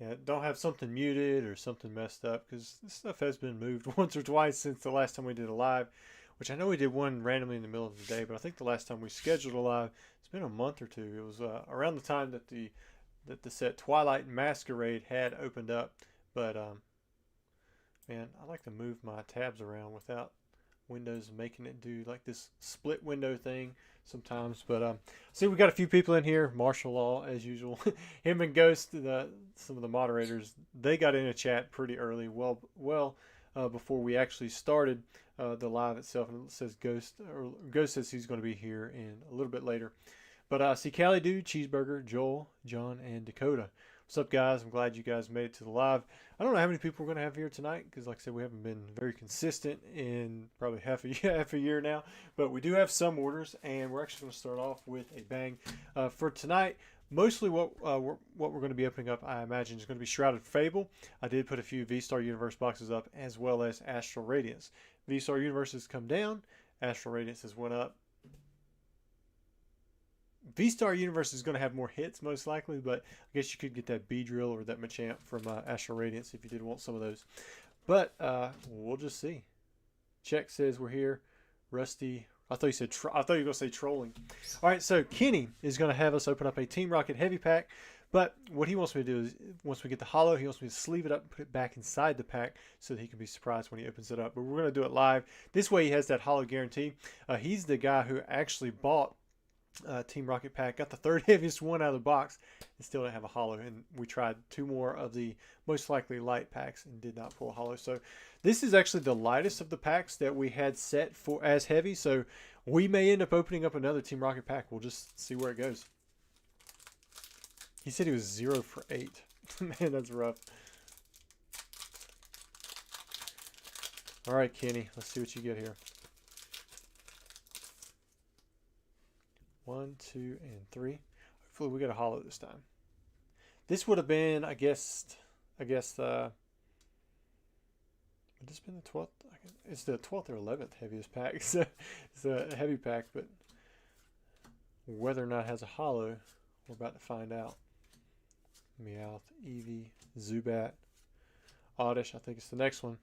Yeah, don't have something muted or something messed up because this stuff has been moved once or twice since the last time we did a live, which I know we did one randomly in the middle of the day, but I think the last time we scheduled a live, it's been a month or two. It was around the time that the set Twilight Masquerade had opened up, but man, I like to move my tabs around without Windows making it do like this split window thing sometimes. But see, we got a few people in here. Martial Law as usual. Him and Ghost, some of the moderators, they got in a chat pretty early, well before we actually started the live itself. And it says Ghost says he's going to be here in a little bit later. But see, Callie Dude, Cheeseburger, Joel, John, and Dakota. What's up, guys? I'm glad you guys made it to the live. I don't know how many people we're going to have here tonight because, like I said, we haven't been very consistent in probably half a year now. But we do have some orders, and we're actually going to start off with a bang. For tonight, mostly what we're going to be opening up, I imagine, is going to be Shrouded Fable. I did put a few V-Star Universe boxes up, as well as Astral Radiance. V-Star Universe has come down. Astral Radiance has went up. V-Star Universe is going to have more hits most likely, but I guess you could get that B-Drill or that Machamp from Astral Radiance if you did want some of those. But we'll just see. Check says we're here. Rusty. I thought you were going to say trolling. All right, so Kenny is going to have us open up a Team Rocket Heavy Pack. But what he wants me to do is, once we get the holo, he wants me to sleeve it up and put it back inside the pack so that he can be surprised when he opens it up. But we're going to do it live. This way he has that holo guarantee. He's the guy who actually bought Team Rocket pack, got the third heaviest one out of the box, and still didn't have a holo. And we tried two more of the most likely light packs and did not pull a holo. So this is actually the lightest of the packs that we had set for as heavy. So we may end up opening up another Team Rocket pack. We'll just see where it goes. He said he was 0 for 8. Man, that's rough. All right, Kenny, let's see what you get here. 1, 2, and 3. Hopefully we get a holo this time. This would have been, I guess, would this been the 12th? It's the 12th or 11th heaviest pack. It's a heavy pack, but whether or not it has a holo, we're about to find out. Meowth, Eevee, Zubat, Oddish, I think it's the next one.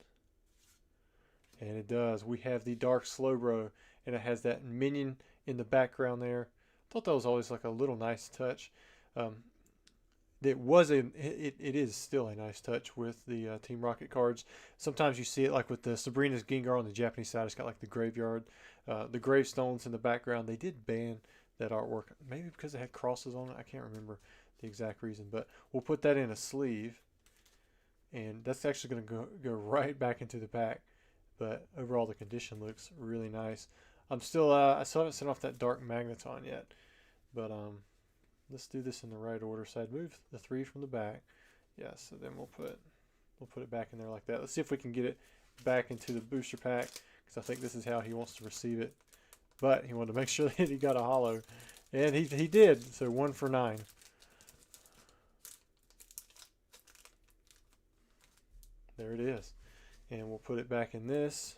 And it does. We have the Dark Slowbro, and it has that minion in the background there. I thought that was always like a little nice touch. It is still a nice touch with the Team Rocket cards. Sometimes you see it like with the Sabrina's Gengar on the Japanese side. It's got like the graveyard, the gravestones in the background. They did ban that artwork, maybe because it had crosses on it. I can't remember the exact reason, but we'll put that in a sleeve, and that's actually going to go right back into the pack. But overall, the condition looks really nice. I'm still, I still haven't sent off that Dark Magneton yet, but let's do this in the right order. So I'd move the 3 from the back. Yeah, so then we'll put it back in there like that. Let's see if we can get it back into the booster pack, because I think this is how he wants to receive it. But he wanted to make sure that he got a holo, and he did. So 1 for 9. There it is. And we'll put it back in this.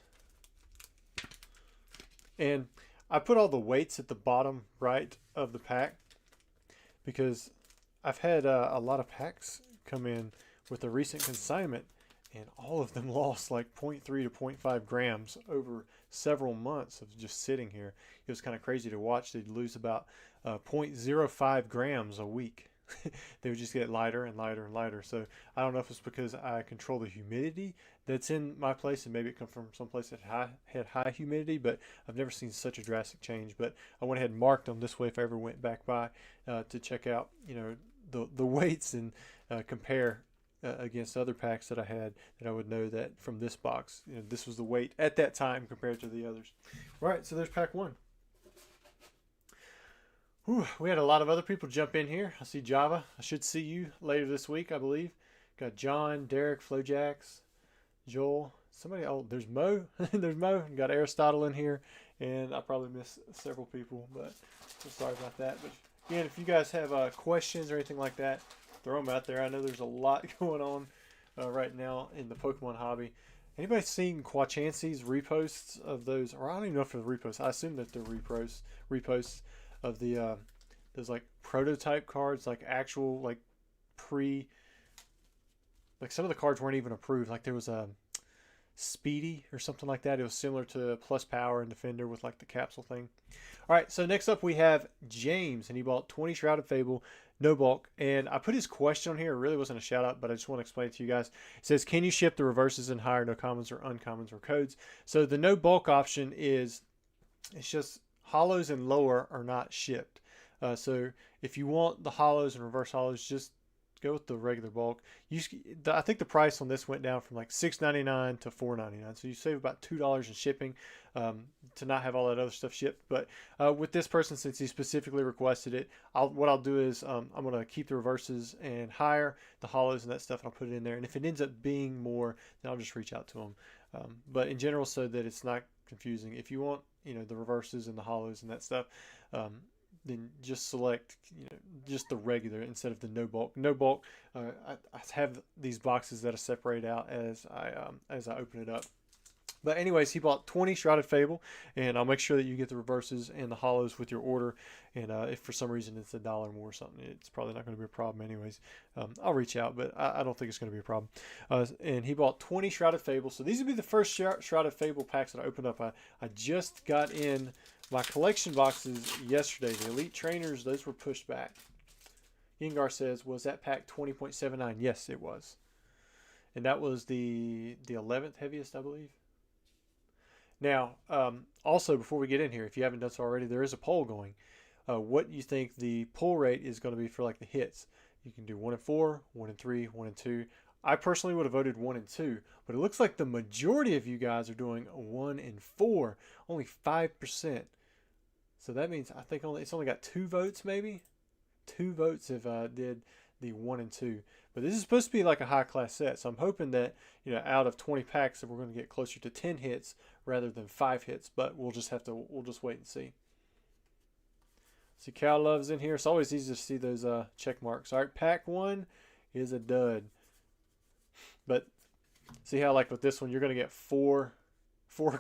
And I put all the weights at the bottom right of the pack because I've had a lot of packs come in with a recent consignment, and all of them lost like 0.3 to 0.5 grams over several months of just sitting here. It was kind of crazy to watch. They'd lose about 0.05 grams a week. They would just get lighter and lighter and lighter. So I don't know if it's because I control the humidity that's in my place, and maybe it comes from some place that had high humidity, but I've never seen such a drastic change. But I went ahead and marked them this way if I ever went back by to check out, you know, the weights and compare against other packs that I had, that I would know that from this box, you know, this was the weight at that time compared to the others. Right, so there's pack 1. Whew, we had a lot of other people jump in here. I see Java. I should see you later this week, I believe. Got John, Derek, Flojax, Joel. Somebody, oh, there's Mo. There's Mo. Got Aristotle in here. And I probably missed several people, but so sorry about that. But again, if you guys have questions or anything like that, throw them out there. I know there's a lot going on right now in the Pokemon hobby. Anybody seen Quachancy's reposts of those? Or I don't even know if they're reposts. I assume that they're reposts of the those like prototype cards, like actual like pre like some of the cards weren't even approved. Like there was a Speedy or something like that. It was similar to Plus Power and Defender with like the capsule thing. All right, so next up we have James, and he bought 20 Shrouded Fable, no bulk. And I put his question on here. It really wasn't a shout out, but I just want to explain it to you guys. It says, can you ship the reverses in higher, no commons or uncommons or codes? So the no bulk option is, it's just hollows and lower are not shipped. So if you want the hollows and reverse hollows, just go with the regular bulk. I think the price on this went down from like $6.99 to $4.99, so you save about $2 in shipping to not have all that other stuff shipped. But with this person, since he specifically requested it, what I'll do is I'm going to keep the reverses and higher the hollows and that stuff, and I'll put it in there. And if it ends up being more, then I'll just reach out to him. But in general, so that it's not confusing, if you want the reverses and the hollows and that stuff, then just select just the regular instead of the no bulk. No bulk, I have these boxes that I separate out as I open it up. But anyways, he bought 20 Shrouded Fable, and I'll make sure that you get the reverses and the hollows with your order. And if for some reason it's $1 more or something, it's probably not going to be a problem anyways. I'll reach out, but I don't think it's going to be a problem. And he bought 20 Shrouded Fable. So these would be the first Shrouded Fable packs that I opened up. I just got in my collection boxes yesterday. The Elite Trainers, those were pushed back. Yengar says, was that pack 20.79? Yes, it was. And that was the 11th heaviest, I believe. Now, also, before we get in here, if you haven't done so already, there is a poll going. What you think the pull rate is going to be for like the hits. You can do 1 and 4, 1 and 3, 1 and 2. I personally would have voted 1 and 2, but it looks like the majority of you guys are doing 1 and 4, only 5%. So that means I think it's only got 2 votes, maybe 2 votes if I did the 1 and 2. But this is supposed to be like a high class set, so I'm hoping that out of 20 packs that we're going to get closer to 10 hits rather than 5 hits. But we'll just wait and see. See, Cal Love's in here. It's always easy to see those check marks. All right, pack 1 is a dud. But see how like with this one, you're going to get four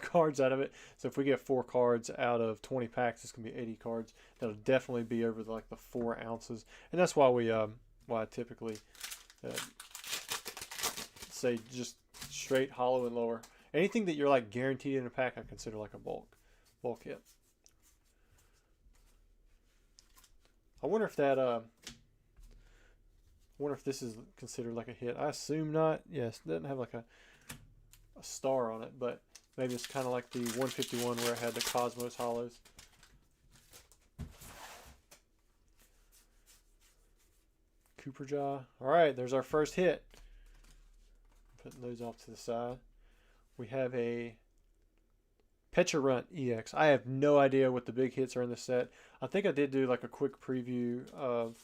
cards out of it. So if we get 4 cards out of 20 packs, it's going to be 80 cards. That'll definitely be over the 4 ounces. And that's why why I typically say just straight hollow and lower. Anything that you're like guaranteed in a pack, I consider like a bulk hit. I wonder if this is considered like a hit. I assume not. Yes, it doesn't have like a star on it, but maybe it's kind of like the 151 where it had the Cosmos hollows. Cooper Jaw. All right, there's our first hit. Putting those off to the side. We have a Pecharunt EX. I have no idea what the big hits are in the set. I think I did do like a quick preview of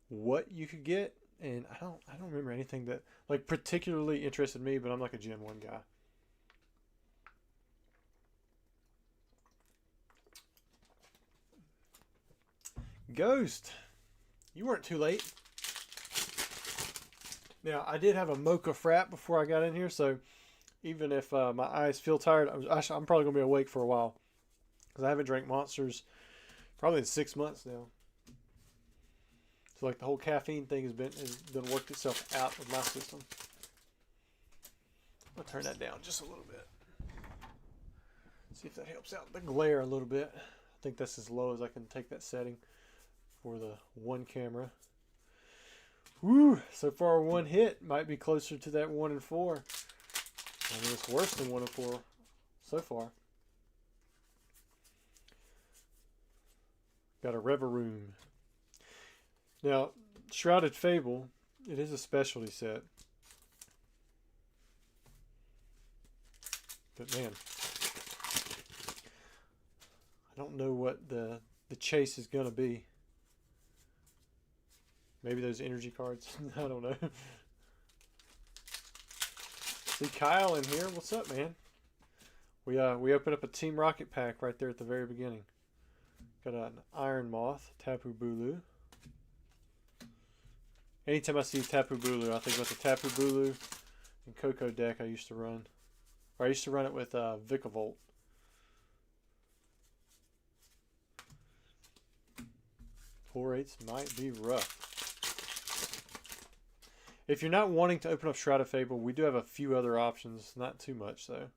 what you could get, and I don't remember anything that like particularly interested me, but I'm like a Gen 1 guy. Ghost. You weren't too late. Now, I did have a mocha frap before I got in here, so even if my eyes feel tired, I'm probably going to be awake for a while. Because I haven't drank Monsters probably in 6 months now. So like the whole caffeine thing has been worked itself out of my system. I'll turn that down just a little bit. See if that helps out the glare a little bit. I think that's as low as I can take that setting for the one camera. Woo! So far, 1 hit might be closer to that 1 and 4. I mean, it's worse than 1 and 4 so far. Got a Reveroom. Now, Shrouded Fable, it is a specialty set. But man, I don't know what the chase is going to be. Maybe those energy cards. I don't know. See Kyle in here. What's up, man? We opened up a Team Rocket pack right there at the very beginning. Got an Iron Moth, Tapu Bulu. Anytime I see Tapu Bulu, I think about the Tapu Bulu and Coco deck I used to run. Or I used to run it with Vikavolt. Pull rates might be rough. If you're not wanting to open up Shrouded Fable, we do have a few other options. Not too much, though.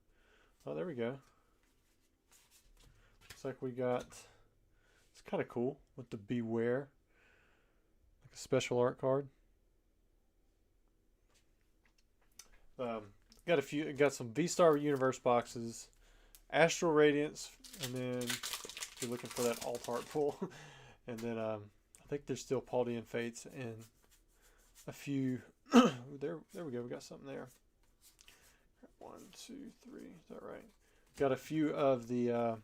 Oh, there we go. Looks like we got... It's kind of cool with the Beware. Like a special art card. Got some V-Star Universe boxes. Astral Radiance. And then if you're looking for that alt-art pull. And then I think there's still Paldean Fates and a few... there we go. We got something there. 1, 2, 3. Is that right? Got a few of the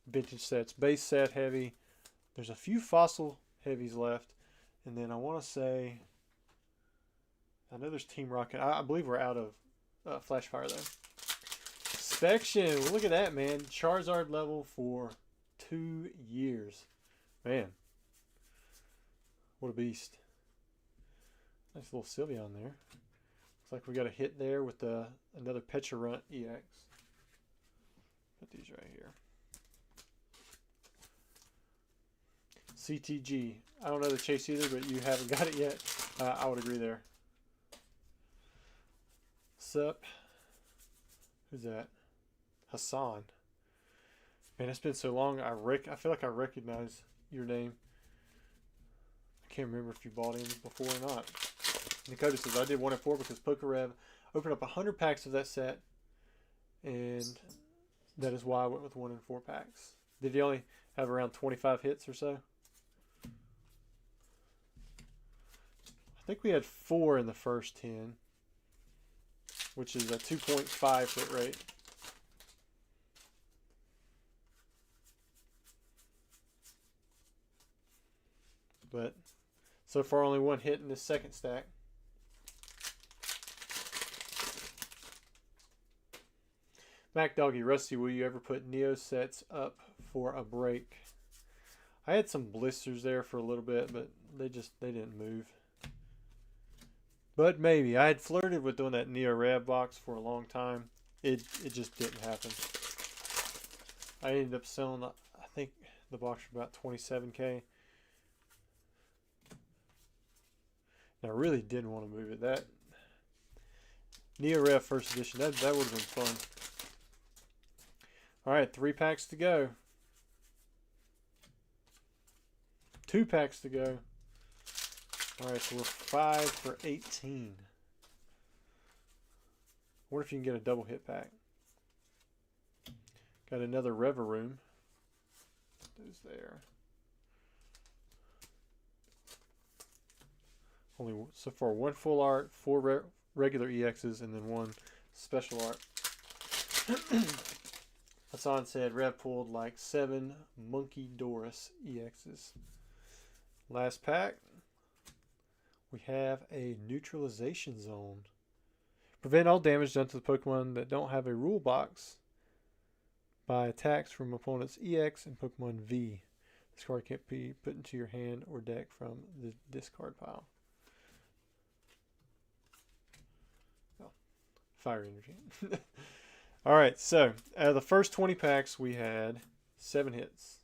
vintage sets. Base set heavy. There's a few fossil heavies left. And then I want to say... I know there's Team Rocket. I believe we're out of Flashfire, though. Inspection. Well, look at that, man. Charizard level for 2 years. Man. What a beast. Nice little Sylvia on there. Looks like we got a hit there with another Pecharunt EX. Put these right here. CTG. I don't know the chase either, but you haven't got it yet. I would agree there. Sup? Who's that? Hassan. Man, it's been so long. I feel like I recognize your name. I can't remember if you bought in before or not. Dakota says, I did 1 in 4 because Pokerev opened up 100 packs of that set. And that is why I went with 1 in 4 packs. Did he only have around 25 hits or so? I think we had 4 in the first 10. Which is a 2.5 hit rate. But so far only 1 hit in this second stack. Mac Doggy, Rusty, will you ever put Neo sets up for a break? I had some blisters there for a little bit, but they didn't move. But maybe. I had flirted with doing that Neo Rab box for a long time. It just didn't happen. I ended up selling, I think, the box for about $27K. And I really didn't want to move it. That Neo Rab first edition, that would have been fun. Alright, 3 packs to go. 2 packs to go. Alright, so we're 5 for 18. What if you can get a double hit pack? Got another Reveroom. Those there. Only so far 1 full art, 4 regular EXs, and then 1 special art. Hassan said Rev pulled like 7 Monkey Doris EXs. Last pack. We have a neutralization zone. Prevent all damage done to the Pokemon that don't have a rule box by attacks from opponent's EX and Pokemon V. This card can't be put into your hand or deck from the discard pile. Oh, fire energy. Alright, so out of the first 20 packs we had 7 hits.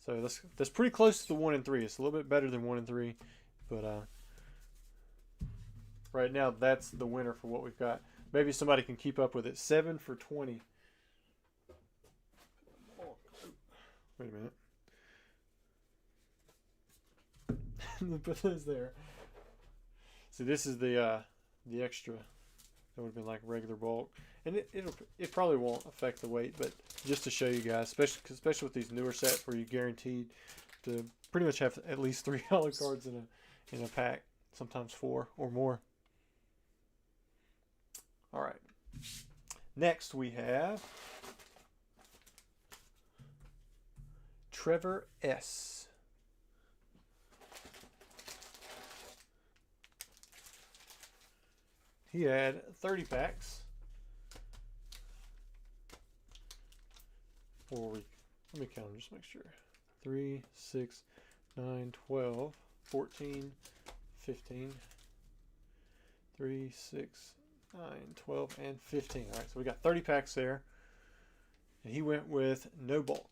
So that's pretty close to the 1 in 3. It's a little bit better than 1 in 3. But right now, that's the winner for what we've got. Maybe somebody can keep up with it. 7 for 20. Oh, wait a minute. Put those there. So this is the extra. That would have been like regular bulk, and it probably won't affect the weight, but just to show you guys, especially with these newer sets where you're guaranteed to pretty much have at least 3 hollow cards in a pack, sometimes 4 or more. All right. Next we have Trevor S. He had 30 packs. Let me count them, just make sure. 3, 6, 9, 12, 14, 15. 3, 6, 9, 12, and 15. All right, so we got 30 packs there. And he went with no bulk.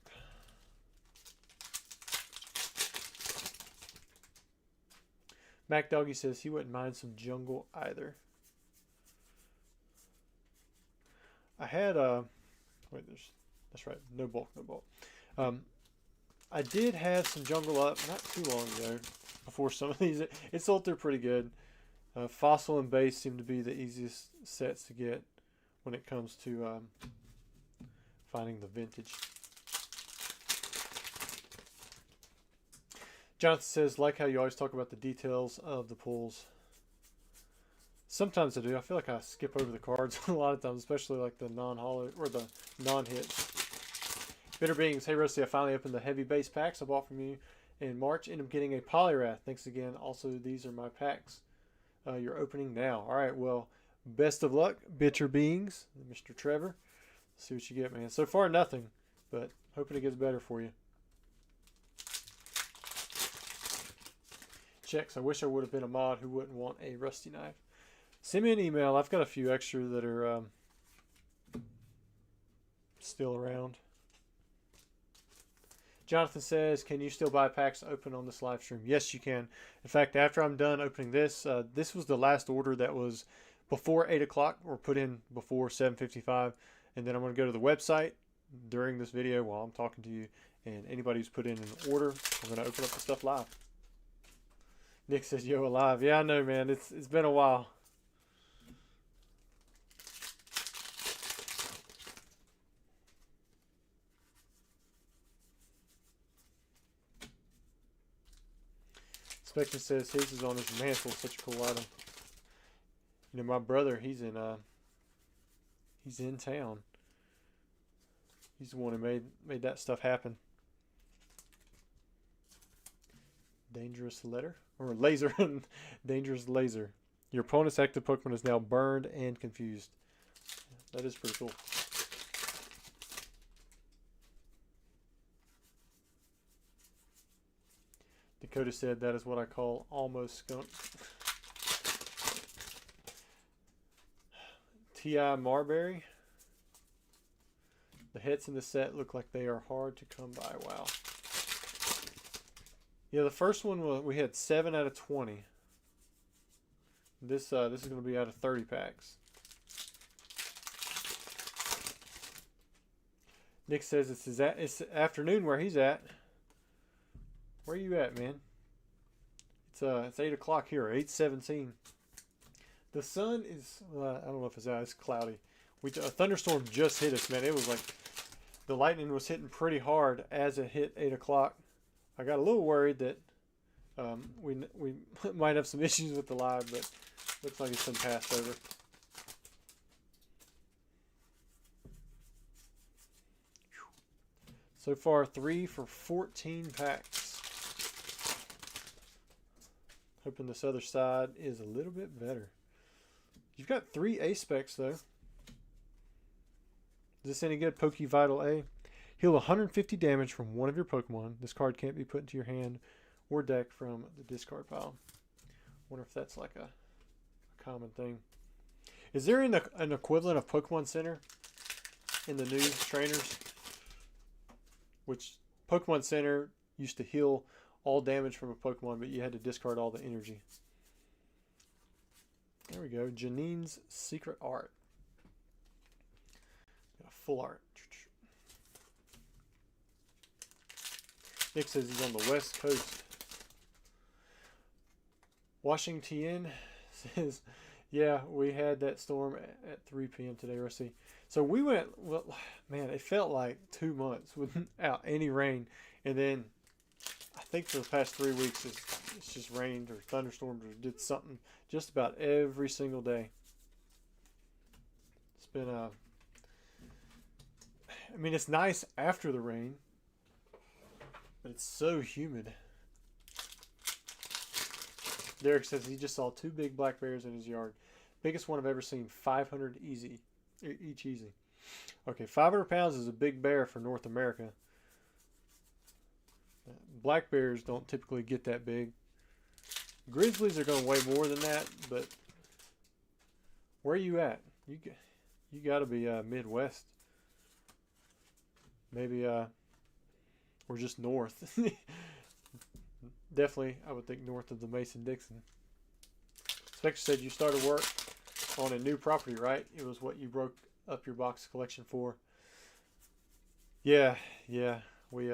Mac Doggy says he wouldn't mind some jungle either. I had wait, that's right, no bulk, no bulk. I did have some jungle up not too long ago. Before some of these, it sold through pretty good. Fossil and base seem to be the easiest sets to get when it comes to finding the vintage. Jonathan says, like how you always talk about the details of the pulls. Sometimes I do. I feel like I skip over the cards a lot of times, especially like the non-hollow or the non-hits. Bitter Beings, hey Rusty, I finally opened the heavy base packs I bought from you in March. Ended up getting a Poliwrath. Thanks again. Also, these are my packs you're opening now. All right, well, best of luck, Bitter Beings, Mr. Trevor. Let's see what you get, man. So far, nothing, but hoping it gets better for you. Checks. I wish I would have been a mod who wouldn't want a rusty knife. Send me an email. I've got a few extra that are still around. Jonathan says, can you still buy packs open on this live stream? Yes, you can. In fact, after I'm done opening this, this was the last order that was before 8 o'clock or put in before 7:55. And then I'm going to go to the website during this video while I'm talking to you. And anybody who's put in an order, I'm going to open up the stuff live. Nick says, yo, alive. Yeah, I know, man. It's been a while. Spectre says his is on his mantle. Such a cool item. You know, my brother, he's in town. He's the one who made that stuff happen. Dangerous letter or laser. Dangerous laser. Your opponent's active Pokemon is now burned and confused. That is pretty cool. Dakota said that is what I call almost skunk. T.I. Marbury. The hits in the set look like they are hard to come by. Wow. Yeah, the first one we had 7 out of 20. This is going to be out of 30 packs. Nick says it's afternoon where he's at. Where are you at, man? It's 8 o'clock here, 8:17. The sun is I don't know if it's out. It's cloudy. A thunderstorm just hit us, man. It was like the lightning was hitting pretty hard as it hit 8 o'clock. I got a little worried that we might have some issues with the live, but looks like it's been passed over. So far, 3 for 14 packs. Hoping this other side is a little bit better. You've got 3 A specs though. Is this any good? Poke Vital A. Heal 150 damage from one of your Pokemon. This card can't be put into your hand or deck from the discard pile. Wonder if that's like a common thing. Is there an equivalent of Pokemon Center in the new trainers? Which Pokemon Center used to heal all damage from a Pokemon, but you had to discard all the energy. There we go. Janine's Secret Art. Full art. Nick says he's on the West Coast. Washington says, yeah, we had that storm at 3 p.m. today, Rusty. So we went, well, man, it felt like 2 months without any rain. And then I think for the past 3 weeks, it's just rained or thunderstormed or did something just about every single day. It's been, I mean, it's nice after the rain, but it's so humid. Derek says he just saw 2 big black bears in his yard. Biggest one I've ever seen, 500 each easy. Okay, 500 pounds is a big bear for North America. Black bears don't typically get that big. Grizzlies are going to weigh more than that, but where are you at? You got to be Midwest. Maybe we're just north. definitely, I would think, north of the Mason-Dixon. Spectre said you started work on a new property, right? It was what you broke up your box collection for. Yeah. We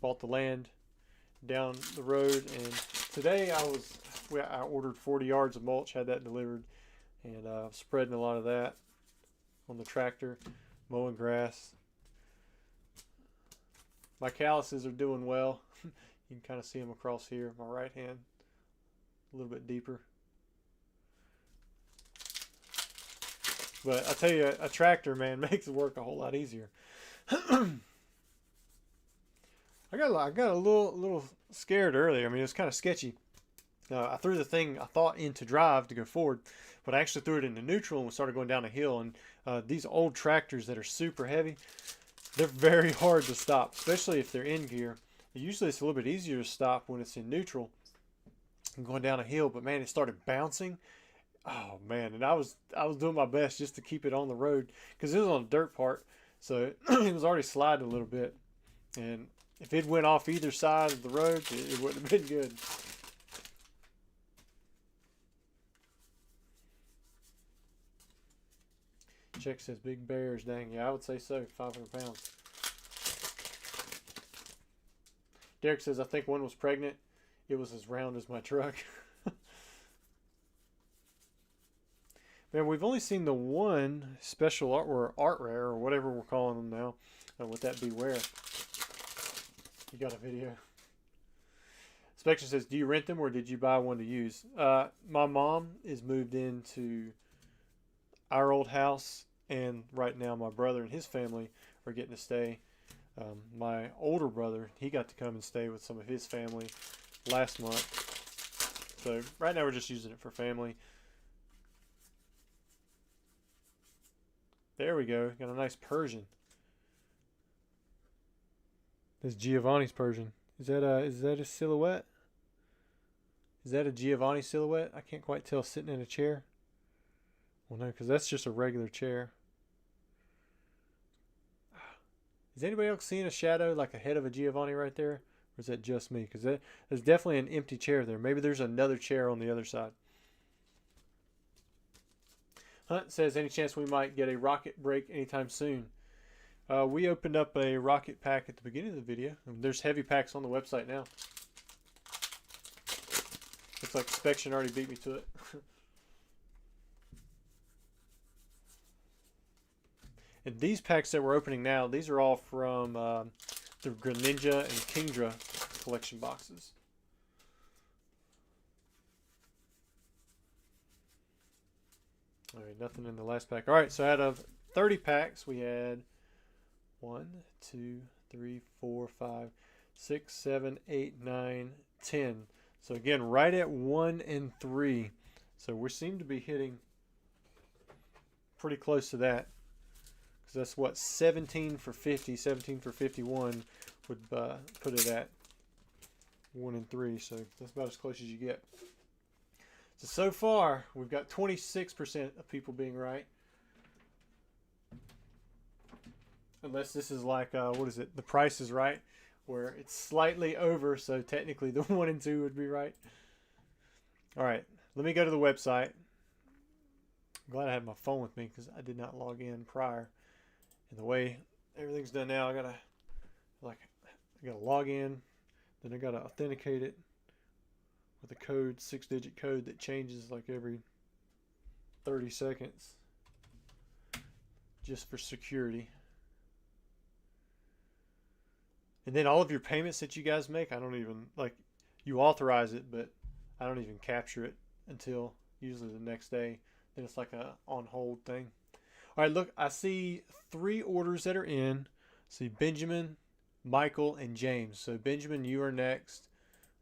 bought the land down the road, and today I ordered 40 yards of mulch, had that delivered, and spreading a lot of that on the tractor, mowing grass. My calluses are doing well. You can kind of see them across here, my right hand, a little bit deeper. But I tell you, a tractor, man, makes the work a whole lot easier. I got a little scared earlier. I mean, it was kind of sketchy. I threw the thing I thought into drive to go forward, but I actually threw it into neutral and started going down a hill. And these old tractors that are super heavy, they're very hard to stop, especially if they're in gear. Usually it's a little bit easier to stop when it's in neutral and going down a hill, but man, it started bouncing. Oh man, and I was doing my best just to keep it on the road because it was on a dirt part, so it was already sliding a little bit. And if it went off either side of the road, it wouldn't have been good. Check says big bears. Dang, yeah, I would say so. 500 pounds. Derek says I think one was pregnant. It was as round as my truck. Man, we've only seen the one special art or art rare or whatever we're calling them now. Would that be where? You got a video. Spectre says, do you rent them or did you buy one to use? My mom is moved into our old house, and right now my brother and his family are getting to stay. My older brother, he got to come and stay with some of his family last month. So right now we're just using it for family. There we go. Got a nice Persian. That's Giovanni's Persian. Is that a silhouette? Is that a Giovanni silhouette? I can't quite tell sitting in a chair. Well, no, because that's just a regular chair. Is anybody else seeing a shadow like ahead of a Giovanni right there? Or is that just me? Because there's definitely an empty chair there. Maybe there's another chair on the other side. Hunt says, any chance we might get a rocket break anytime soon? We opened up a rocket pack at the beginning of the video. There's heavy packs on the website now. Looks like Inspection already beat me to it. And these packs that we're opening now, these are all from the Greninja and Kingdra collection boxes. All right, nothing in the last pack. All right, so out of 30 packs, we had 1, 2, 3, 4, 5, 6, 7, 8, 9, 10. So again, right at 1 and 3. So we seem to be hitting pretty close to that. Because that's what, 17 for 50, 17 for 51 would put it at 1 and 3. So that's about as close as you get. So far, we've got 26% of people being right. Unless this is like, what is it? The Price is Right, where it's slightly over, so technically the 1 and 2 would be right. All right, let me go to the website. I'm glad I had my phone with me because I did not log in prior. And the way everything's done now, I gotta log in, then I gotta authenticate it with a code, 6-digit code that changes like every 30 seconds, just for security. And then all of your payments that you guys make, I don't even, like, you authorize it, but I don't even capture it until usually the next day. Then it's like a on hold thing. All right, look, I see 3 orders that are in. I see Benjamin, Michael, and James. So Benjamin, you are next.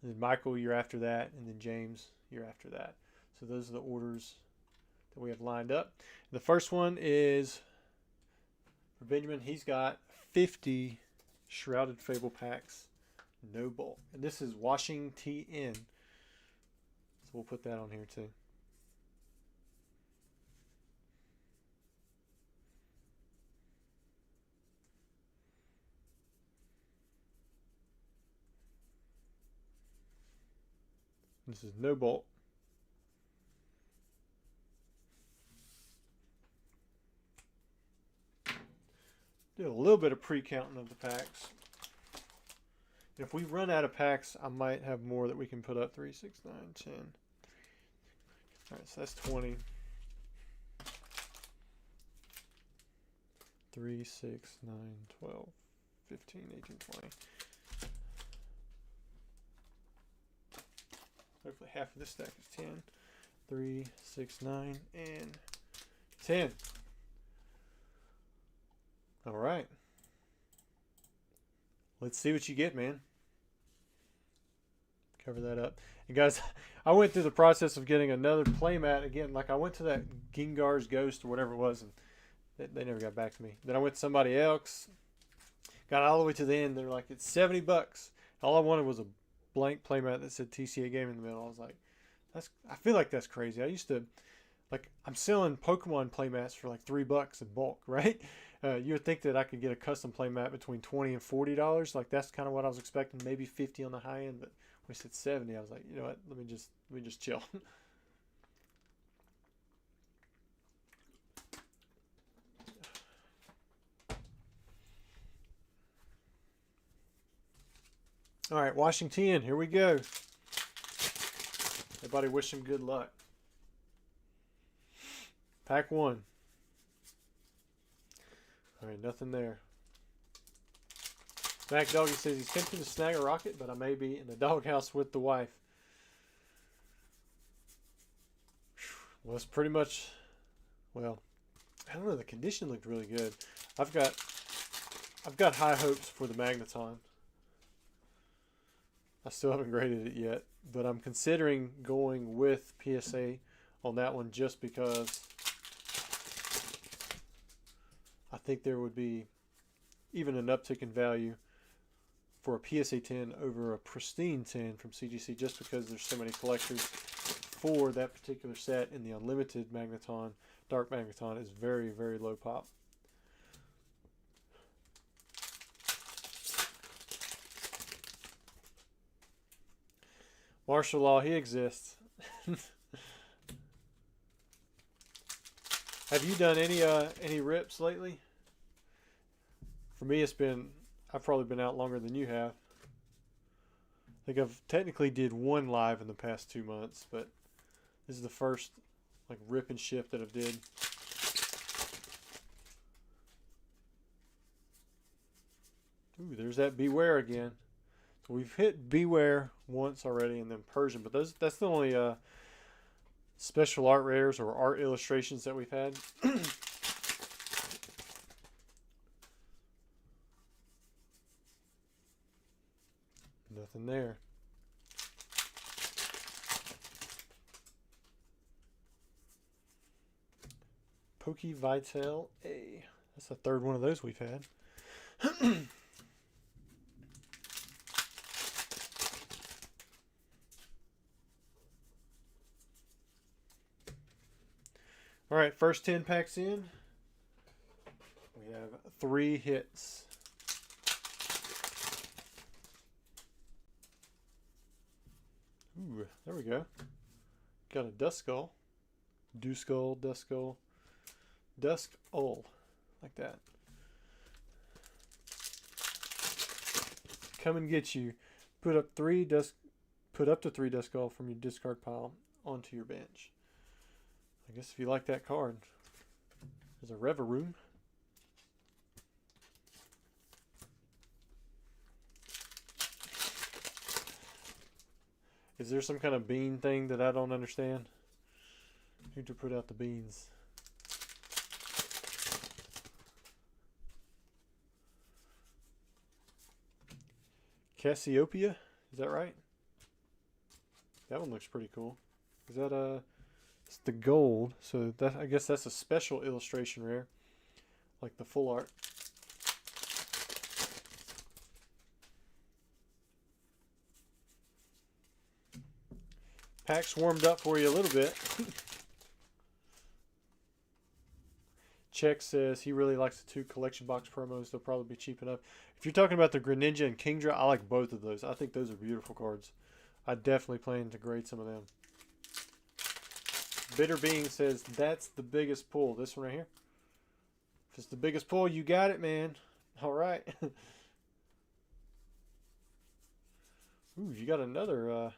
And then Michael, you're after that. And then James, you're after that. So those are the orders that we have lined up. The first one is for Benjamin. He's got 50 Shrouded Fable packs, no bulk. And this is Washing TN. So we'll put that on here too. This is no bulk. Do a little bit of pre-counting of the packs. If we run out of packs, I might have more that we can put up. 3, 6, 9, 10. Alright, so that's 20. 3, 6, 9, 12, 15, 18, 20. Hopefully half of this stack is 10. 3, 6, 9, and 10. Alright. Let's see what you get, man. Cover that up. And guys, I went through the process of getting another playmat again. Like I went to that Gengar's Ghost or whatever it was, and they never got back to me. Then I went to somebody else, got all the way to the end. They're like, it's $70. All I wanted was a blank playmat that said TCA Game in the middle. I was like, I feel like that's crazy. I used to, like, I'm selling Pokemon playmats for like $3 in bulk, right? You would think that I could get a custom playmat between $20 and $40. Like that's kind of what I was expecting, maybe 50 on the high end. But when I said 70, I was like, you know what? Let me just chill. All right, Washington, here we go. Everybody wish him good luck. Pack 1. All right, nothing there. Mac Doggy says he's tempted to snag a rocket, but I may be in the doghouse with the wife. Well, it's pretty much, well, I don't know. The condition looked really good. I've got high hopes for the Magneton. I still haven't graded it yet, but I'm considering going with PSA on that one just because I think there would be even an uptick in value for a PSA 10 over a pristine 10 from CGC just because there's so many collectors for that particular set, and the unlimited Magneton, Dark Magneton, is very, very low pop. Martial Law, he exists. Have you done any rips lately? For me, I've probably been out longer than you have. I think I've technically did one live in the past 2 months, but this is the first like rip and shift that I've did. Ooh, there's that Beware again. So we've hit Beware once already, and then Persian, but that's the only special art rares or art illustrations that we've had. Nothing there. Pokey Vital A. That's the third one of those we've had. All right, first 10 packs in. We have 3 hits. Ooh, there we go. Got a Duskull. Duskull, Duskull. Dusk-Ul. Like that. Come and get you. Put up to 3 Duskull from your discard pile onto your bench. I guess if you like that card. There's a Reveroom. Is there some kind of bean thing that I don't understand? Who to put out the beans? Cassiopeia, is that right? That one looks pretty cool. Is that it's the gold, so that, I guess that's a special illustration rare, like the full art. Pack's warmed up for you a little bit. Check says he really likes the 2 collection box promos. They'll probably be cheap enough. If you're talking about the Greninja and Kingdra, I like both of those. I think those are beautiful cards. I definitely plan to grade some of them. Bitter Being says that's the biggest pull. This one right here. If it's the biggest pull, you got it, man. All right. Ooh, you got another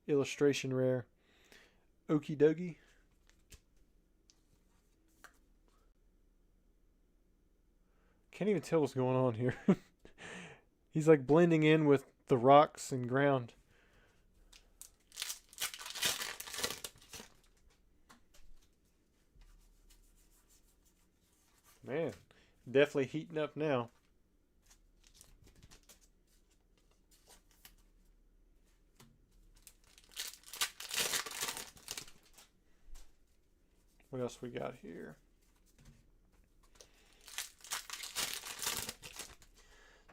illustration rare. Okie dokie. Can't even tell what's going on here. He's like blending in with the rocks and ground. Man, definitely heating up now. What else we got here?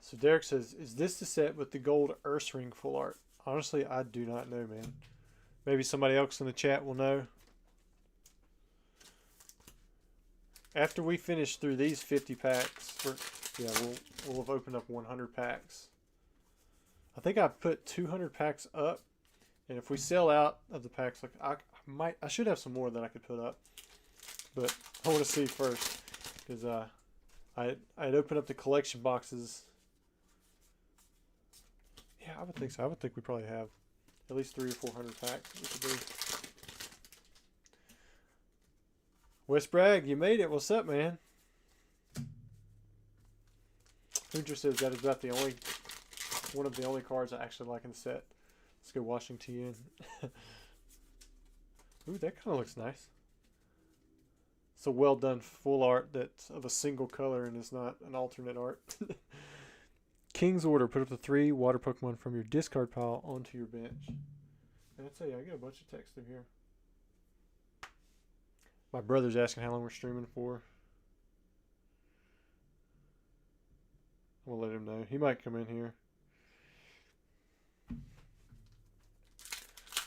So Derek says, is this the set with the gold Earth Ring full art? Honestly, I do not know, man. Maybe somebody else in the chat will know. After we finish through these 50 packs, we'll have opened up 100 packs. I think I put 200 packs up, and if we sell out of the packs, like I should have some more that I could put up, but I want to see first because I'd opened up the collection boxes. Yeah, I would think so. I would think we probably have at least 300 or 400 packs. We could do. West Bragg, you made it. What's up, man? Hunter says that is about one of the only cards I actually like in the set. Let's go Washington. Ooh, that kind of looks nice. It's a well done full art that's of a single color and is not an alternate art. King's Order, put up the 3 water Pokemon from your discard pile onto your bench. And I tell you, I get a bunch of text through here. My brother's asking how long we're streaming for. We'll let him know. He might come in here.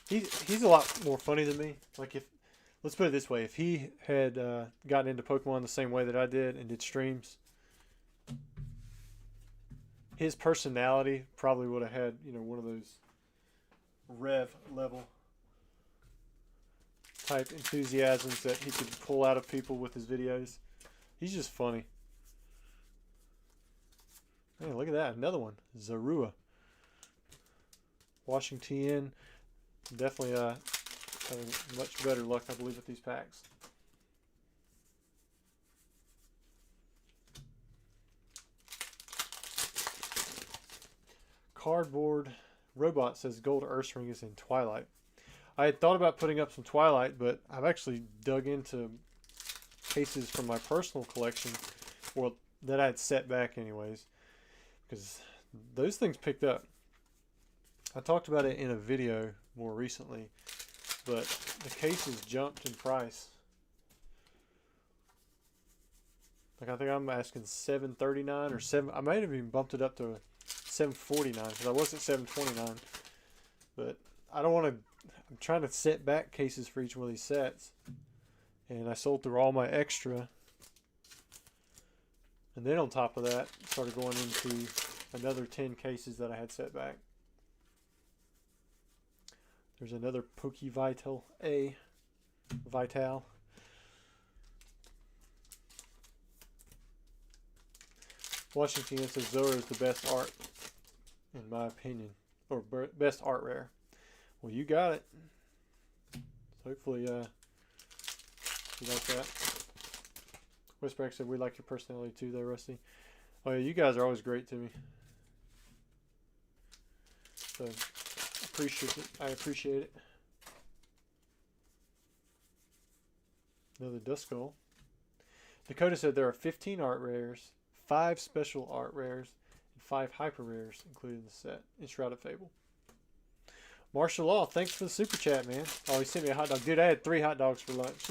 He's a lot more funny than me. Like let's put it this way, if he had gotten into Pokemon the same way that I did and did streams, his personality probably would have had, one of those Rev level type enthusiasms that he could pull out of people with his videos. He's just funny. Man, look at that. Another one. Zorua. Washington. Definitely having much better luck, I believe, with these packs. Cardboard Robot says Gold Earth Ring is in Twilight. I had thought about putting up some Twilight, but I've actually dug into cases from my personal collection, or that I had set back anyways, because those things picked up. I talked about it in a video more recently, but the cases jumped in price. Like I think I'm asking $7.39 or $7. I might have even bumped it up to $7.49 because I was at $7.29. But I don't want to. I'm trying to set back cases for each one of these sets, and I sold through all my extra. And then on top of that, started going into another 10 cases that I had set back. There's another Pokevital A. Vital. Washington says Zora is the best art, in my opinion. Or best art rare. Well, you got it. Hopefully, you like that. Westbrook said, we like your personality too, though, Rusty. Oh, yeah, you guys are always great to me. So, I appreciate it. Another Duskull. Dakota said there are 15 art rares, 5 special art rares, and 5 hyper rares included in the set in Shrouded Fable. Martial Law, thanks for the super chat, man. Oh, he sent me a hot dog. Dude, I had 3 hot dogs for lunch.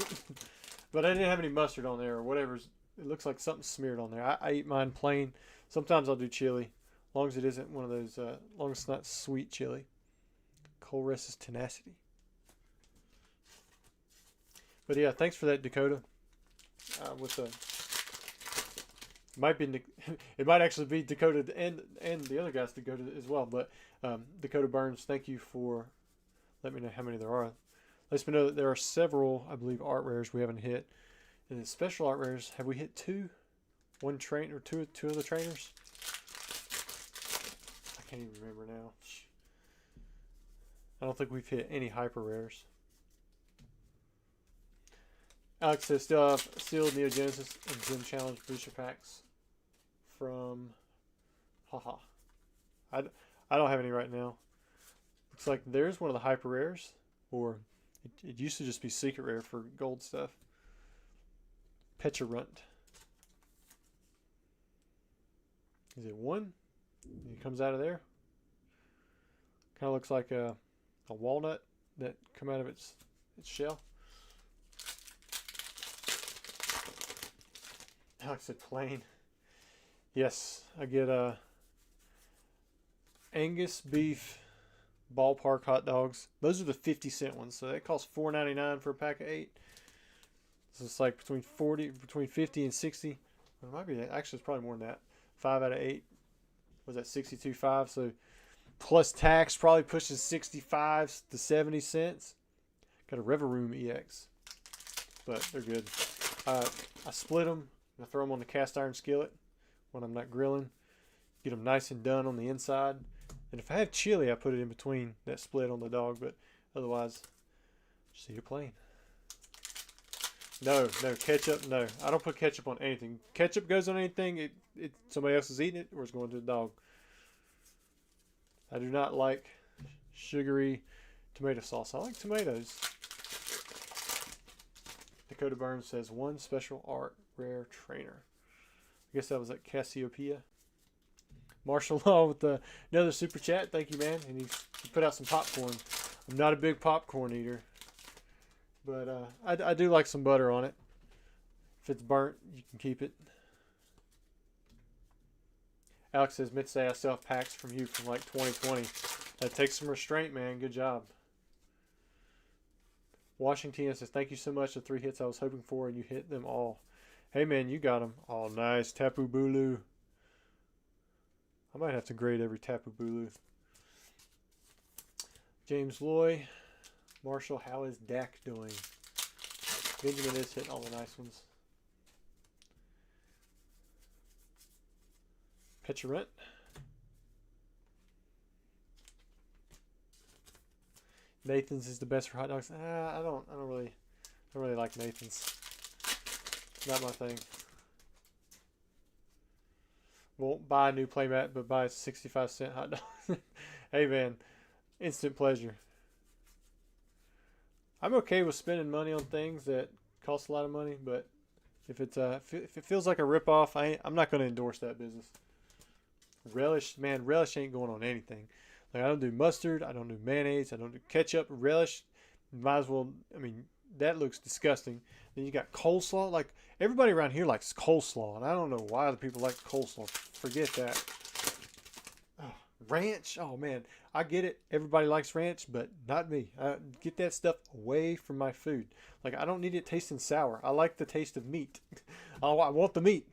But I didn't have any mustard on there or whatever. It looks like something smeared on there. I eat mine plain. Sometimes I'll do chili. As long as it isn't one of those, as long as it's not sweet chili. Colress's Tenacity. But yeah, thanks for that, Dakota. With the might be it might actually be Dakota and the other guy's Dakota as well. But Dakota Burns, thank you for letting me know how many there are. Let me know that there are several, I believe, art rares we haven't hit. And then special art rares, have we hit two? One train or two of the trainers? I can't even remember now. I don't think we've hit any hyper rares. Alex says still have sealed Neo Genesis and Gym Challenge booster packs from haha. I don't have any right now. Looks like there's one of the hyper rares, or it used to just be secret rare for gold stuff. Pecharunt. Is it one? It comes out of there. Kind of looks like a walnut that come out of its shell. Alex said plain. Yes, I get Angus beef ballpark hot dogs. Those are the 50-cent ones, so that costs $4.99 for a pack of 8. So it's like between 50 and 60. It might be actually it's probably more than that. 5 out of 8 was that 62.5. So plus tax probably pushes 65 to 70 cents. Got a Reveroom EX, but they're good. I split them. I throw them on the cast iron skillet when I'm not grilling. Get them nice and done on the inside. And if I have chili, I put it in between that split on the dog. But otherwise, just eat it plain. No ketchup. No, I don't put ketchup on anything. Ketchup goes on anything. Somebody else is eating it, or it's going to the dog. I do not like sugary tomato sauce. I like tomatoes. Dakota Burns says one special art rare trainer. I guess that was at Cassiopeia. Marshall Law with another super chat. Thank you, man. And he put out some popcorn. I'm not a big popcorn eater, but I do like some butter on it. If it's burnt, you can keep it. Alex says, meant to say I still have packs from you from like 2020. That takes some restraint, man. Good job. Washington says, thank you so much. The 3 hits I was hoping for, and you hit them all. Hey, man, you got them. Oh, nice. Tapu Bulu. I might have to grade every Tapu Bulu. James Loy. Marshall, how is Dak doing? Benjamin is hitting all the nice ones. Pecharunt. Nathan's is the best for hot dogs. I don't really like Nathan's. Not my thing. Won't buy a new playmat, but buy a 65-cent hot dog. Hey man, instant pleasure. I'm okay with spending money on things that cost a lot of money, but if it feels like a ripoff, I'm not going to endorse that business. Relish, man, relish ain't going on anything. Like I don't do mustard, I don't do mayonnaise, I don't do ketchup. Relish, might as well. I mean, that looks disgusting. Then you got coleslaw. Like everybody around here likes coleslaw, and I don't know why the people like coleslaw. Forget that. Oh, ranch. Oh man, I get it. Everybody likes ranch, but not me. Get that stuff away from my food. Like I don't need it tasting sour. I like the taste of meat. I want the meat.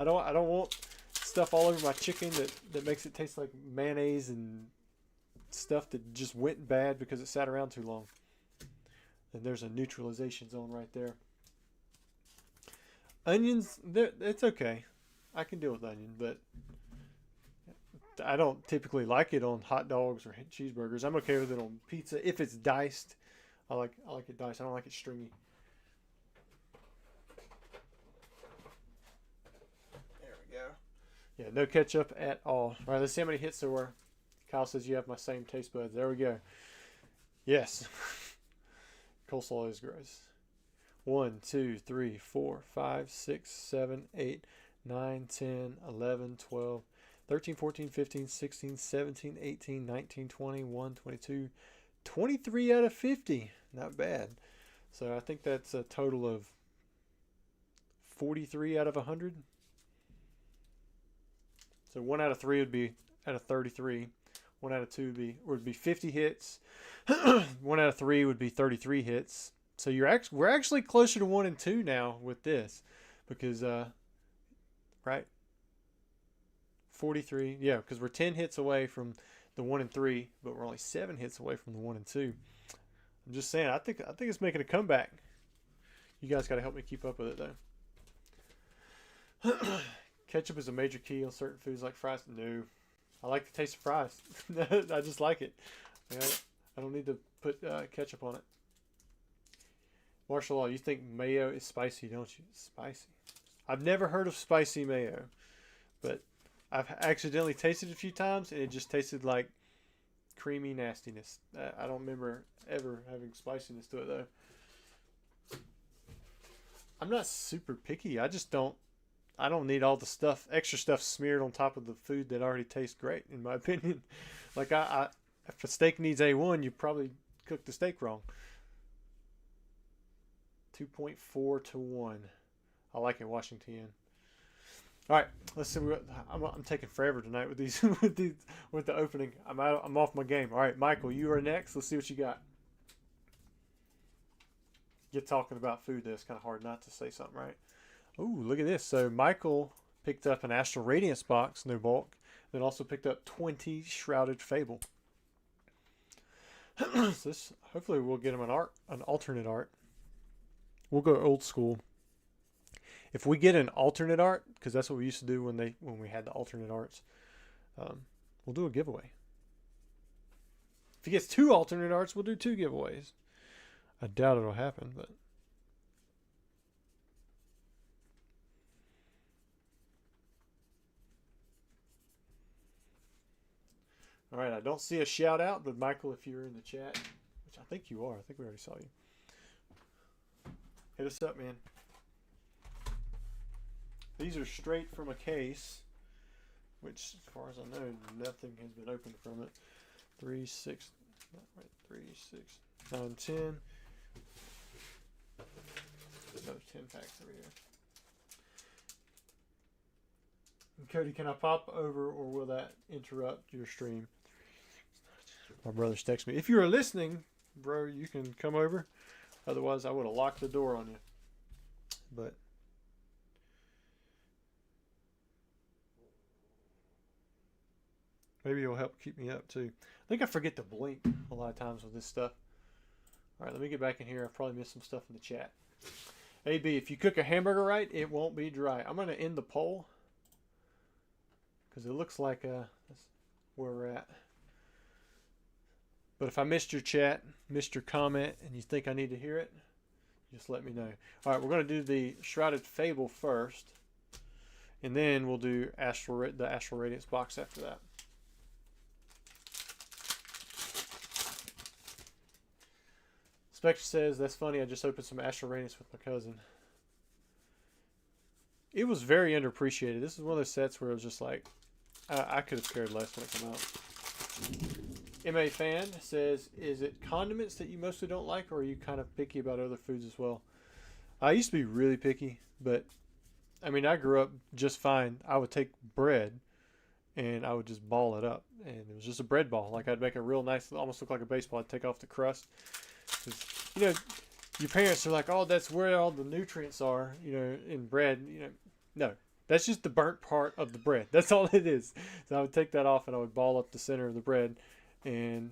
I don't want stuff all over my chicken that makes it taste like mayonnaise and stuff that just went bad because it sat around too long. And there's a neutralization zone right there. Onions, it's okay. I can deal with onion, but I don't typically like it on hot dogs or cheeseburgers. I'm okay with it on pizza if it's diced. I like it diced. I don't like it stringy. There we go. Yeah, no ketchup at all. All right, let's see how many hits there were. Kyle says you have my same taste buds. There we go. Yes. Coleslaw is gross. 1, 2, 3, 4, 5, 6, 7, 8, 9, 10, 11, 12, 13, 14, 15, 16, 17, 18, 19, 20, 21, 22, 23 out of 50. Not bad. So I think that's a total of 43 out of 100. So 1 out of 3 would be out of 33. 1 out of 2 would be 50 hits. 1 out of 3 would be 33 hits. So we're actually closer to 1 and 2 now with this, because right? 43. Yeah, because we're 10 hits away from the 1 and 3, but we're only 7 hits away from the 1 and 2. I'm just saying, I think it's making a comeback. You guys got to help me keep up with it though. Ketchup is a major key on certain foods like fries. No, I like the taste of fries. I just like it. I don't need to put ketchup on it. Martial law, you think mayo is spicy, don't you? Spicy. I've never heard of spicy mayo, but I've accidentally tasted it a few times, and it just tasted like creamy nastiness. I don't remember ever having spiciness to it, though. I'm not super picky. I don't need all the extra stuff smeared on top of the food that already tastes great, in my opinion. Like, if a steak needs A1, you probably cooked the steak wrong. 2.4 to 1. I like it, Washington. All right, let's see. I'm taking forever tonight with these with the opening. I'm off my game. All right, Michael, you are next. Let's see what you got. Get talking about food. That's kind of hard not to say something, right? Ooh, look at this. So Michael picked up an Astral Radiance box, no bulk. Then also picked up 20 Shrouded Fable. So this, hopefully we'll get him an alternate art. We'll go old school. If we get an alternate art, because that's what we used to do when we had the alternate arts, we'll do a giveaway. If he gets 2 alternate arts, we'll do 2 giveaways. I doubt it'll happen, but all right. I don't see a shout out, but Michael, if you're in the chat, which I think you are, I think we already saw you. Hit us up, man. These are straight from a case, which, as far as I know, nothing has been opened from it. 3, 6, not right, 3, 6, 9, 10. Another 10 packs over here. And Cody, can I pop over, or will that interrupt your stream? My brother's texting me. If you are listening, bro, you can come over. Otherwise, I would have locked the door on you. But maybe it'll help keep me up too. I think I forget to blink a lot of times with this stuff. All right, let me get back in here. I probably missed some stuff in the chat. AB, if you cook a hamburger right, it won't be dry. I'm going to end the poll because it looks like that's where we're at. But if I missed your chat, missed your comment, and you think I need to hear it, just let me know. All right, we're going to do the Shrouded Fable first, and then we'll do the Astral Radiance box after that. Spectre says, that's funny, I just opened some Astral Radiance with my cousin. It was very underappreciated. This is one of those sets where it was just like, I could have cared less when it came out. MA Fan says, is it condiments that you mostly don't like, or are you kind of picky about other foods as well? I used to be really picky, but I mean, I grew up just fine. I would take bread and I would just ball it up, and it was just a bread ball. Like, I'd make a real nice, almost look like a baseball. I'd take off the crust. You know, your parents are like, oh, that's where all the nutrients are, you know, in bread. You know, no, that's just the burnt part of the bread. That's all it is. So I would take that off and I would ball up the center of the bread, and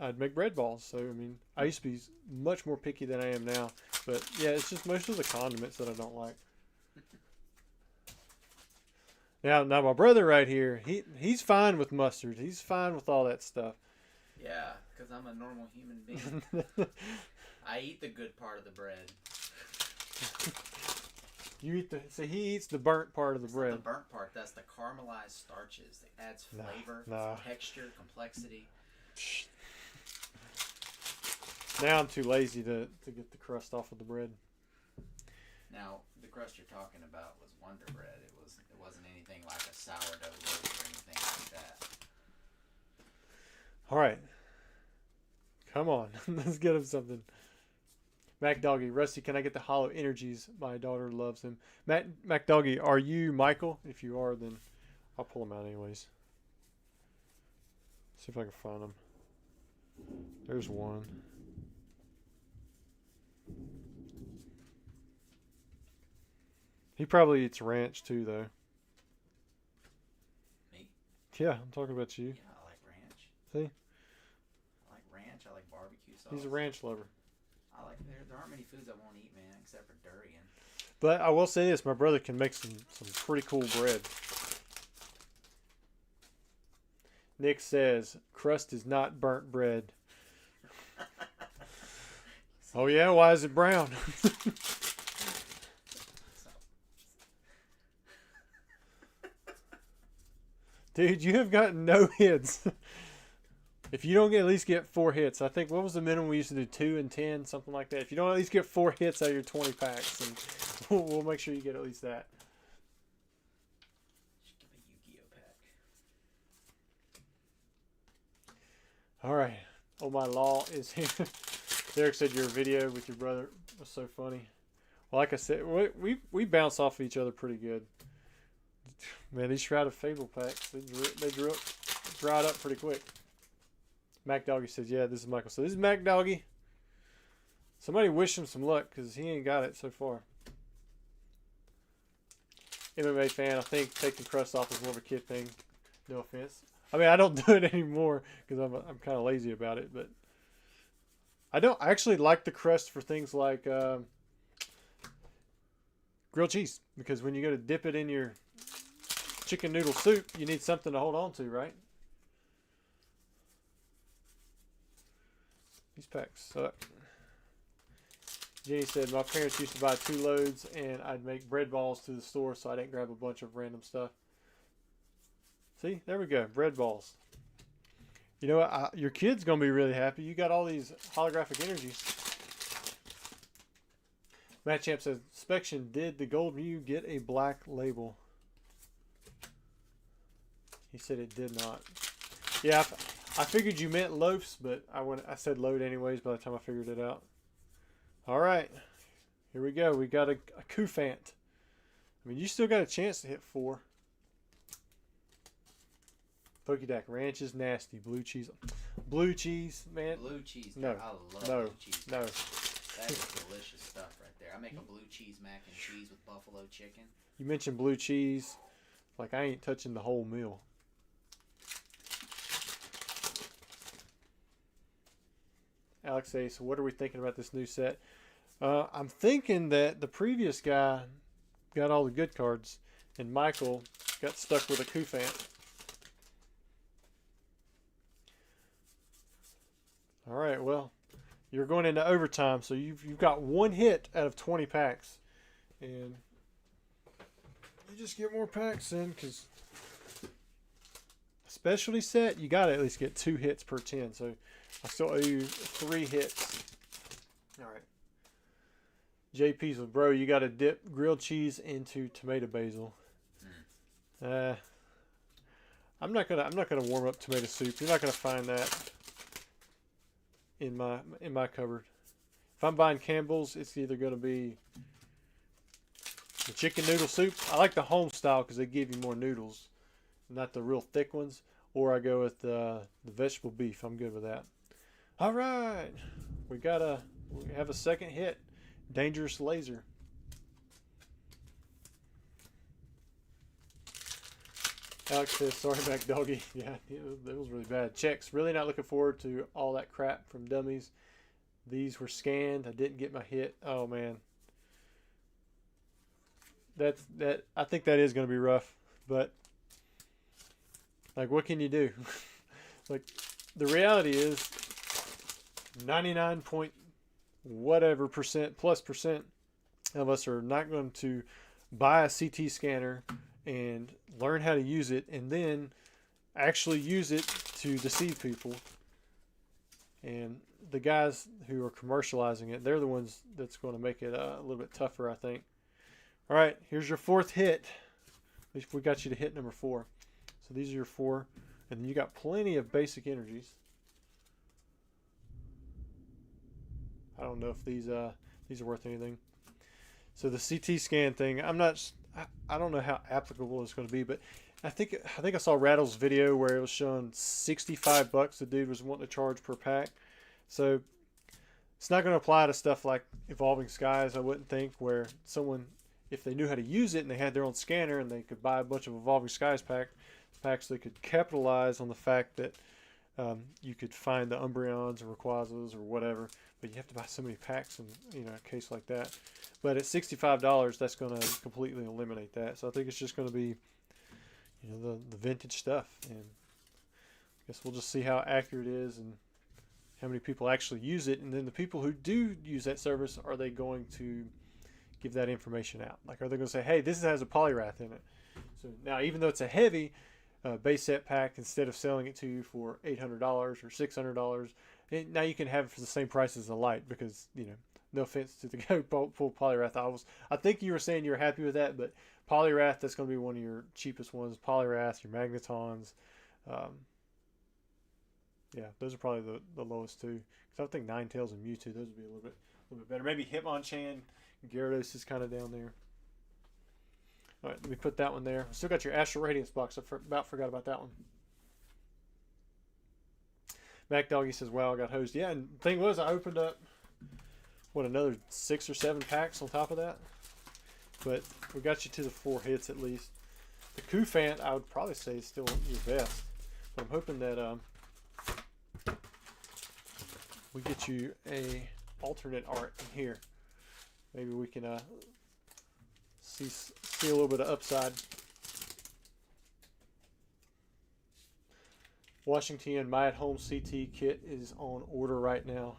I'd make bread balls. So, I mean, I used to be much more picky than I am now. But, yeah, it's just most of the condiments that I don't like. Now my brother right here, he's fine with mustard. He's fine with all that stuff. Yeah, because I'm a normal human being. I eat the good part of the bread. So he eats the burnt part of the bread. The burnt part, that's the caramelized starches. It adds flavor, texture, complexity. Now I'm too lazy to get the crust off of the bread. Now, the crust you're talking about was Wonder Bread. It wasn't anything like a sourdough loaf or anything like that. All right. Come on. Let's get him something. Mac Doggy, Rusty, can I get the Hollow Energies? My daughter loves them. Mac Doggy, are you Michael? If you are, then I'll pull them out anyways. See if I can find them. There's one. He probably eats ranch too, though. Yeah, I'm talking about you. Yeah, I like ranch. See? I like ranch. I like barbecue sauce. He's a ranch lover. I like there aren't many foods I won't eat, man, except for durian. But I will say this, my brother can make some pretty cool bread. Nick says, crust is not burnt bread. Oh yeah, why is it brown? Dude, you have gotten no hits. If you don't at least get 4 hits, I think, what was the minimum we used to do? 2 and 10, something like that. If you don't at least get 4 hits out of your 20 packs, then we'll make sure you get at least that. Should give a Yu-Gi-Oh pack. All right. Oh, my law is here. Derek said your video with your brother was so funny. Well, like I said, we bounce off of each other pretty good. Man, these Shrouded Fable packs, they dried up pretty quick. Mac Doggy says, yeah, this is Michael. So this is Mac Doggy. Somebody wish him some luck because he ain't got it so far. MMA fan, I think taking crust off is more of a kid thing. No offense. I mean, I don't do it anymore because I'm kind of lazy about it. But I actually like the crust for things like grilled cheese. Because when you go to dip it in your chicken noodle soup, you need something to hold on to, right? These packs suck. Jenny said, my parents used to buy 2 loads and I'd make bread balls to the store so I didn't grab a bunch of random stuff. See, there we go, bread balls. You know what, your kid's going to be really happy. You got all these holographic energies. Matt Champ says, Inspection, did the Gold Mew get a black label? He said it did not. Yeah, I figured you meant loafs, but I said load anyways by the time I figured it out. All right, here we go. We got a Kufant. I mean, you still got a chance to hit 4. Pokedeck Ranch is nasty. Blue cheese, man. Blue cheese. No, I love blue cheese. No. That is delicious stuff right there. I make a blue cheese mac and cheese with buffalo chicken. You mentioned blue cheese, like I ain't touching the whole meal. Alex says, so what are we thinking about this new set? I'm thinking that the previous guy got all the good cards, and Michael got stuck with a Kufant. All right, well, you're going into overtime, so you've got 1 hit out of 20 packs, and you just get more packs in because specialty set you got to at least get 2 hits per 10. So I still owe you 3 hits. All right. JP's with bro, you got to dip grilled cheese into tomato basil. I'm not gonna warm up tomato soup. You're not gonna find that in my cupboard. If I'm buying Campbell's, it's either gonna be the chicken noodle soup. I like the home style because they give you more noodles, not the real thick ones. Or I go with the vegetable beef. I'm good with that. All right, we have a second hit. Dangerous Laser. Alex says, sorry, Mac Doggy. Yeah, it was really bad. Checks. Really not looking forward to all that crap from dummies. These were scanned. I didn't get my hit. Oh man. I think that is going to be rough, but like, what can you do? Like, the reality is 99 point whatever percent of us are not going to buy a CT scanner and learn how to use it and then actually use it to deceive people. And the guys who are commercializing it, they're the ones that's going to make it a little bit tougher, I think. All right, here's your 4th hit. At least we got you to hit number 4. So these are your 4, and then you got plenty of basic energies. I don't know if these are worth anything. So the CT scan thing, I don't know how applicable it's going to be, but I think I saw Rattle's video where it was showing $65 the dude was wanting to charge per pack. So it's not going to apply to stuff like Evolving Skies, I wouldn't think, where someone, if they knew how to use it and they had their own scanner and they could buy a bunch of Evolving Skies pack, packs that could capitalize on the fact that you could find the Umbreons or Rayquazas or whatever, but you have to buy so many packs in a case like that. But at $65, that's going to completely eliminate that. So I think it's just going to be the vintage stuff, and I guess we'll just see how accurate it is and how many people actually use it. And then the people who do use that service, are they going to give that information out? Like, are they going to say, hey, this has a Poliwrath in it? So now, even though it's a heavy base set pack, instead of selling it to you for $800 or $600, now you can have it for the same price as the light, because no offense to the guy who pulled Poliwrath. I think you were saying you were happy with that, but Poliwrath, that's going to be one of your cheapest ones. Poliwrath, your Magnetons, yeah, those are probably the lowest too. Because I think Ninetales and Mewtwo, those would be a little bit better. Maybe Hitmonchan, Gyarados is kind of down there. All right, let me put that one there. Still got your Astral Radiance box. I about forgot about that one. Mac Doggy says, wow, I got hosed. Yeah, and the thing was, I opened up, another 6 or 7 packs on top of that. But we got you to the 4 hits at least. The Koufant, I would probably say, is still your best. But I'm hoping that we get you a alternate art in here. Maybe we can see a little bit of upside. Washington, my at-home CT kit is on order right now.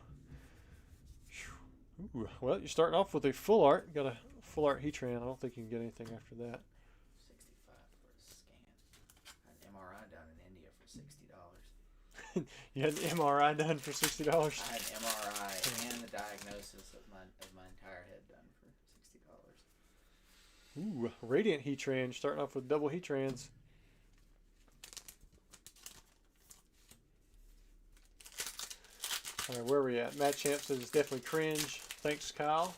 Ooh, well, you're starting off with a full art. Got a full art Heatran. I don't think you can get anything after that. 65 for a scan. I had an MRI done in India for $60. You had an MRI done for $60? I had an MRI and the diagnosis of my entire head done for $60. Ooh, Radiant Heatran. Starting off with double Heatrans. All right, where are we at? Matt Champ says it's definitely cringe. Thanks, Kyle.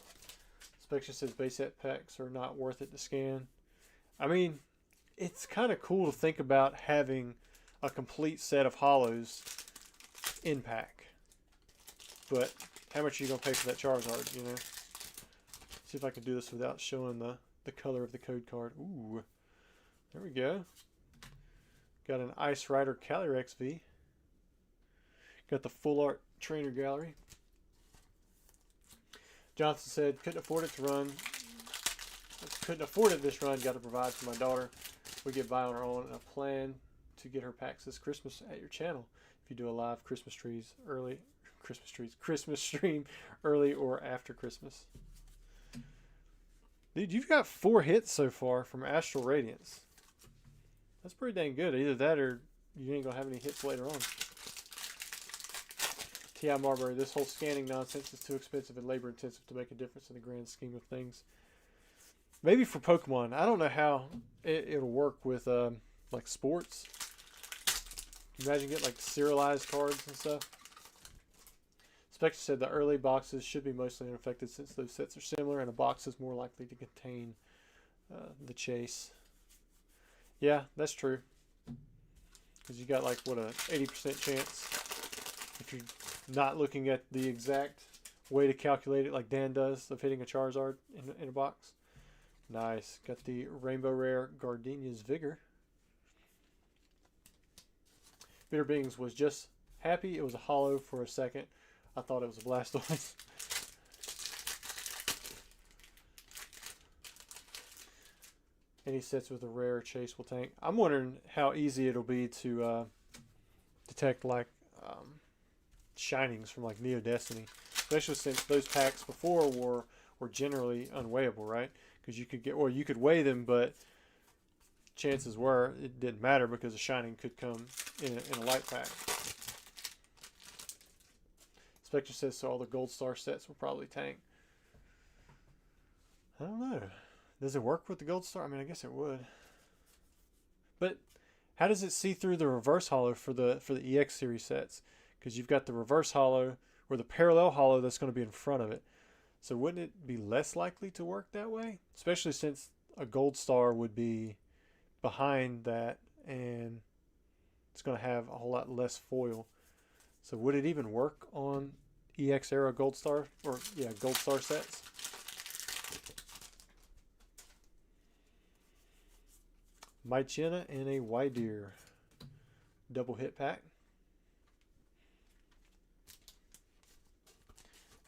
Inspection says base set packs are not worth it to scan. I mean, it's kind of cool to think about having a complete set of holos in pack. But how much are you going to pay for that Charizard, See if I can do this without showing the color of the code card. Ooh, there we go. Got an Ice Rider Calyrex V. Got the full art trainer gallery. Johnson said, couldn't afford it this run, got to provide for my daughter. We get by on our own, and I plan to get her packs this Christmas at your channel. If you do a live Christmas stream early or after Christmas. Dude, you've got 4 hits so far from Astral Radiance. That's pretty dang good. Either that or you ain't going to have any hits later on. T.I. Marbury, this whole scanning nonsense is too expensive and labor intensive to make a difference in the grand scheme of things. Maybe for Pokemon. I don't know how it'll work with like sports. Can you imagine getting like serialized cards and stuff? Spectre said the early boxes should be mostly unaffected since those sets are similar and a box is more likely to contain the chase. Yeah, that's true. Because you got like, what, a 80% chance if you're not looking at the exact way to calculate it like Dan does of hitting a Charizard in a box. Nice. Got the Rainbow Rare Gardenia's Vigor. Bitter Beings was just happy it was a holo for a second. I thought it was a Blastoise. Any sets with a rare chase will tank. I'm wondering how easy it'll be to detect like shinings from like Neo Destiny, especially since those packs before were generally unweighable, right? Because you could get, or you could weigh them, but chances were it didn't matter because a shining could come in a light pack. Spectre says so all the Gold Star sets will probably tank. I don't know. Does it work with the Gold Star? I mean, I guess it would. But how does it see through the reverse holo for the EX series sets? Because you've got the reverse holo or the parallel holo that's going to be in front of it. So wouldn't it be less likely to work that way? Especially since a Gold Star would be behind that and it's going to have a whole lot less foil. So would it even work on EX era Gold Star or Gold Star sets? Mychena and a Wydeer. Double hit pack.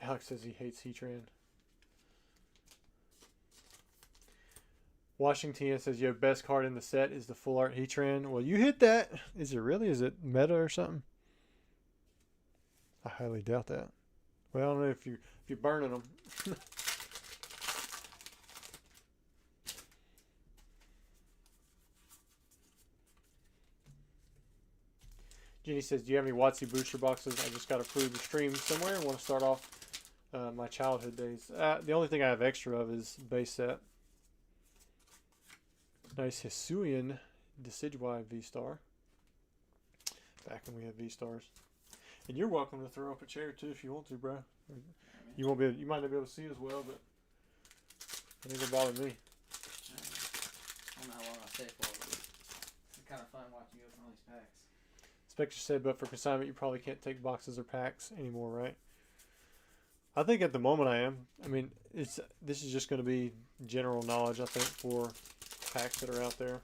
Alex says he hates Heatran. Washington says, your best card in the set is the full art Heatran. Well, you hit that. Is it really? Is it meta or something? I highly doubt that. Well, I don't know if you're burning them. Jenny says, do you have any WotC booster boxes? I just got approved to stream somewhere. I want to start off my childhood days. The only thing I have extra of is base set. Nice Hisuian Decidueye V-Star. Back when we had V-Stars. And you're welcome to throw up a chair too if you want to, bro. You won't be. You might not be able to see as well, but it ain't gonna bother me. I don't know how long I'll stay for, but it's kind of fun watching you open all these packs. Spectre said, but for consignment, you probably can't take boxes or packs anymore, right? I think at the moment I am. I mean, this is just going to be general knowledge, I think, for packs that are out there.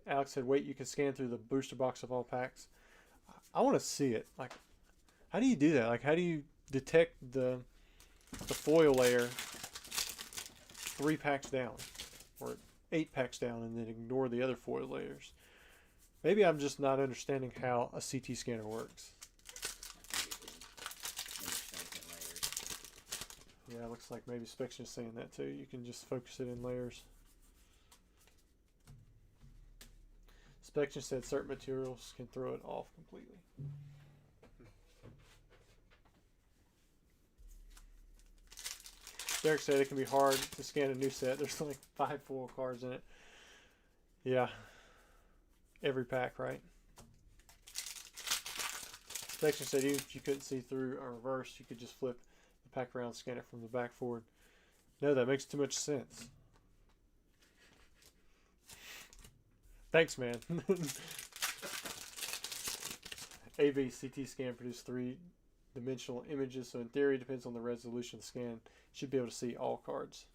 Alex said, wait, you can scan through the booster box of all packs. I want to see it. Like, how do you do that? Like, how do you detect the foil layer 3 packs down or 8 packs down and then ignore the other foil layers? Maybe I'm just not understanding how a CT scanner works. Yeah, it looks like maybe Specs is saying that too. You can just focus it in layers. Specs said certain materials can throw it off completely. Derek said it can be hard to scan a new set. There's like 5 foil cards in it. Yeah. Every pack, right? Section said even if you couldn't see through a reverse, you could just flip the pack around, scan it from the back forward. No, that makes too much sense. Thanks, man. AV CT scan produced 3-dimensional images, so in theory, it depends on the resolution of the scan. You should be able to see all cards.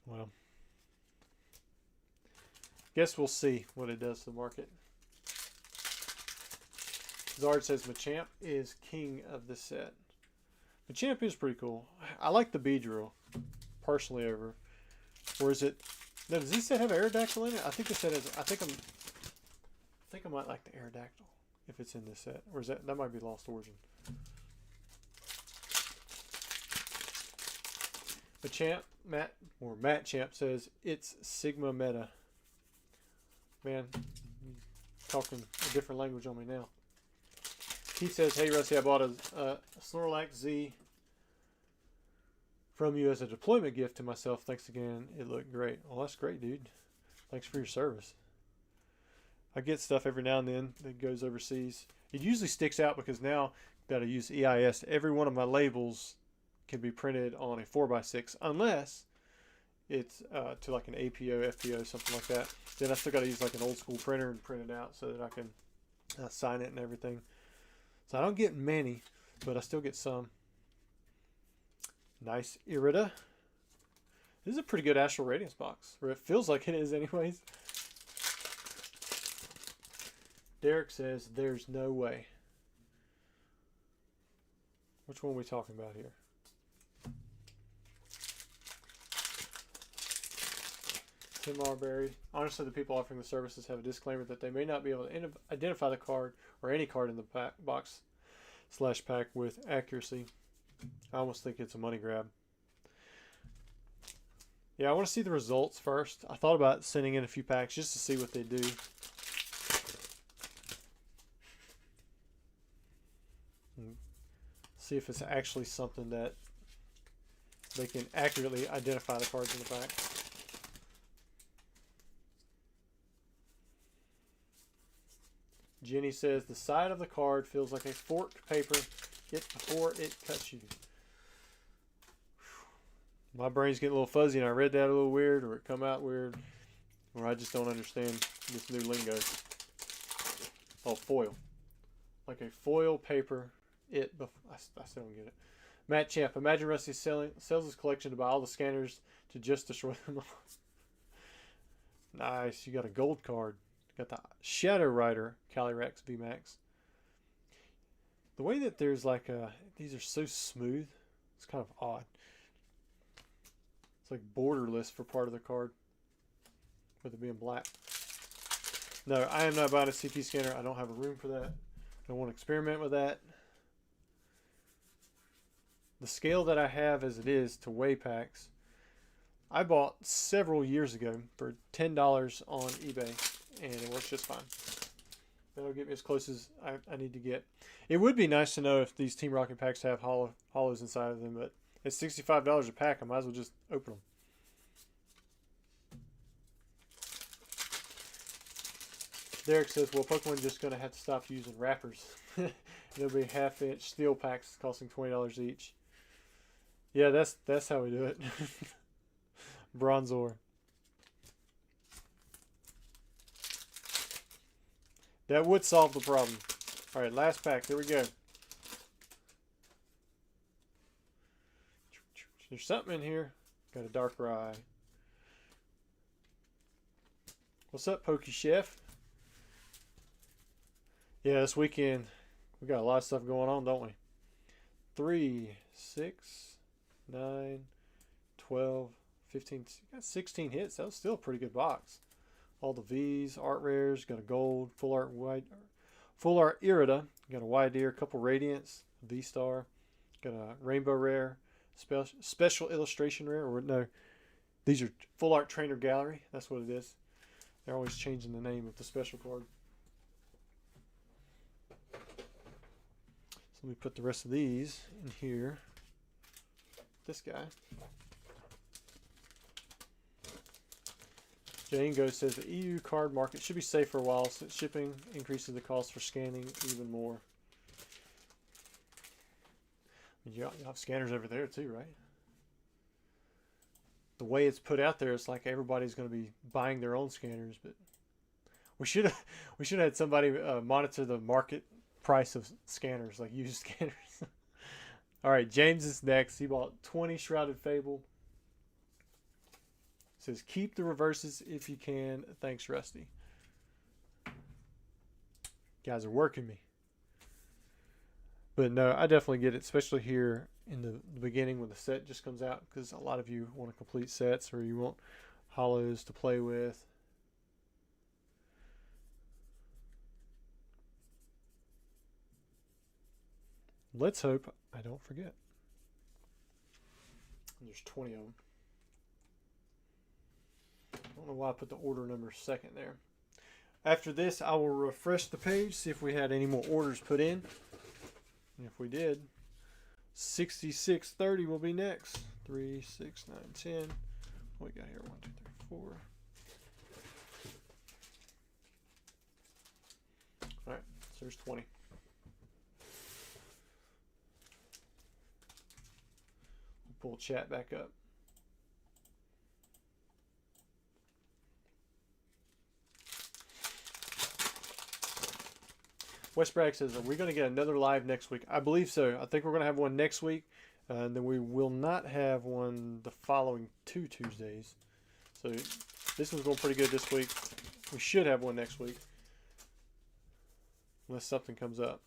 Well, guess we'll see what it does to the market. Zard says Machamp is king of the set. Machamp is pretty cool. I like the Beedrill personally over. Or is it? No, does this set have Aerodactyl in it? I think this set has. I think I might like the Aerodactyl if it's in this set. Or is that might be Lost Origin? Machamp, Matt Champ says it's Sigma Meta. Man, talking a different language on me now. He says, hey Rusty, I bought a Snorlax Z from you as a deployment gift to myself. Thanks again. It looked great. Well, that's great, dude. Thanks for your service. I get stuff every now and then that goes overseas. It usually sticks out because now that I use EIS, every one of my labels can be printed on a 4x6 unless it's to like an APO, FPO, something like that. Then I still got to use like an old school printer and print it out so that I can sign it and everything. So I don't get many, but I still get some. Nice Irida. This is a pretty good Astral Radiance box, or it feels like it is anyways. Derek says there's no way. Which one are we talking about here? Tim Marbury. Honestly, the people offering the services have a disclaimer that they may not be able to identify the card or any card in the box/pack with accuracy. I almost think it's a money grab. Yeah, I want to see the results first. I thought about sending in a few packs just to see what they do. See if it's actually something that they can accurately identify the cards in the pack. Jenny says the side of the card feels like a forked paper before it cuts you. My brain's getting a little fuzzy and I read that a little weird, or it come out weird, or I just don't understand this new lingo. Oh, foil. Like a foil paper. I still don't get it. Matt Champ, imagine Rusty sells his collection to buy all the scanners to just destroy them all. Nice. You got a gold card. Got the Shadow Rider Calyrex VMAX. The way that there's like these are so smooth, it's kind of odd. It's like borderless for part of the card, with it being black. No, I am not buying a CT scanner. I don't have a room for that. I don't want to experiment with that. The scale that I have as it is to weigh packs, I bought several years ago for $10 on eBay, and it works just fine. That'll get me as close as I need to get. It would be nice to know if these Team Rocket packs have hollows inside of them, but it's $65 a pack. I might as well just open them. Derek says, well, Pokemon just going to have to stop using wrappers. There'll be half-inch steel packs costing $20 each. Yeah, that's how we do it. Bronzor. That would solve the problem. All right, last pack. There we go. There's something in here. Got a Darker Eye. What's up, Pokey Chef? Yeah, this weekend we got a lot of stuff going on, don't we? 3, 6, 9, 12, 15. Got 16 hits. That was still a pretty good box. All the V's, art rares. Got a gold, full art Irida. Got a wide ear, couple Radiance, V-Star. Got a rainbow rare, special illustration rare. Or no, these are full art trainer gallery. That's what it is. They're always changing the name of the special card. So let me put the rest of these in here. This guy. Django says the EU card market should be safe for a while since shipping increases the cost for scanning even more. You have scanners over there too, right? The way it's put out there, it's like everybody's going to be buying their own scanners, but we should have had somebody monitor the market price of scanners, like used scanners. All right, James is next. He bought 20 Shrouded Fable. Says, keep the reverses if you can. Thanks, Rusty. Guys are working me. But no, I definitely get it, especially here in the beginning when the set just comes out, because a lot of you want to complete sets or you want hollows to play with. Let's hope I don't forget. There's 20 of them. I don't know why I put the order number second there. After this, I will refresh the page, see if we had any more orders put in. And if we did, 6630 will be next. 3, 6, 9, 10. What we got here? 1, 2, 3, 4. All right, so there's 20. We'll pull chat back up. West Bragg says, are we going to get another live next week? I believe so. I think we're going to have one next week. And then we will not have one the following 2 Tuesdays. So this one's going pretty good this week. We should have one next week. Unless something comes up.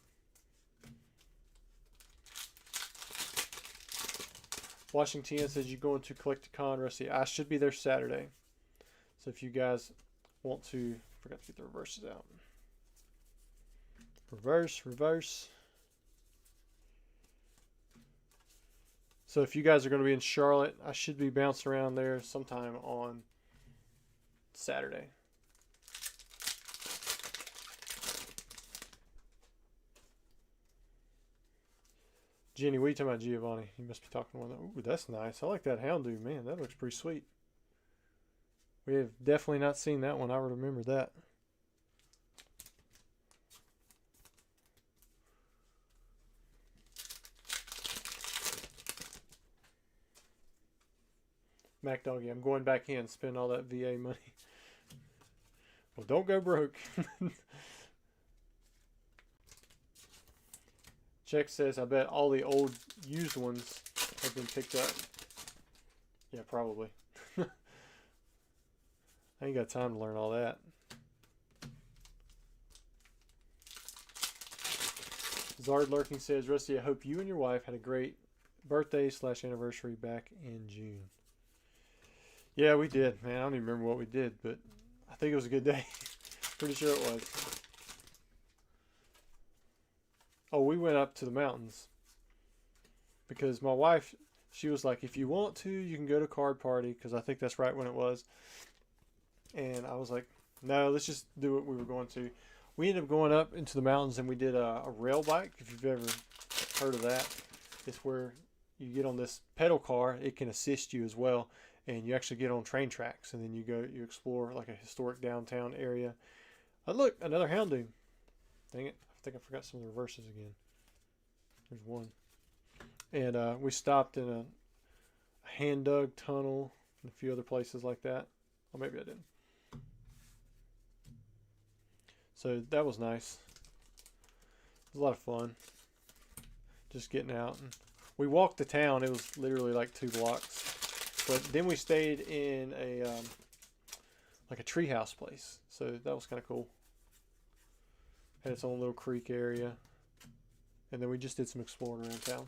Washington says, you going to Collecticon, Rusty? I should be there Saturday. So if you guys want to, forgot to get the reverses out. Reverse. So if you guys are going to be in Charlotte, I should be bouncing around there sometime on Saturday. Jenny, what are you talking about, Giovanni? You must be talking to one of them. Ooh, that's nice. I like that Houndoom, man. That looks pretty sweet. We have definitely not seen that one. I remember that. Mac Doggy, I'm going back in, spend all that VA money. Well, don't go broke. Check says, I bet all the old used ones have been picked up. Yeah, probably. I ain't got time to learn all that. Zard Lurking says, Rusty, I hope you and your wife had a great birthday / anniversary back in June. Yeah, we did, man. I don't even remember what we did, but I think it was a good day. Pretty sure it was. Oh, we went up to the mountains because my wife, she was like, if you want to, you can go to Card Party, because I think that's right when it was. And I was like, no, let's just do what we were going to. We ended up going up into the mountains, and we did a rail bike, if you've ever heard of that. It's where you get on this pedal car. It can assist you as well, and you actually get on train tracks, and then you explore like a historic downtown area. Oh, look, another Houndoom. Dang it. I think I forgot some of the reverses again. There's one. And we stopped in a hand-dug tunnel and a few other places like that. Or maybe I didn't. So that was nice. It was a lot of fun. Just getting out. And we walked to town. It was literally like 2 blocks. But then we stayed in a like a treehouse place. So that was kind of cool. Had its own little creek area. And then we just did some exploring around town.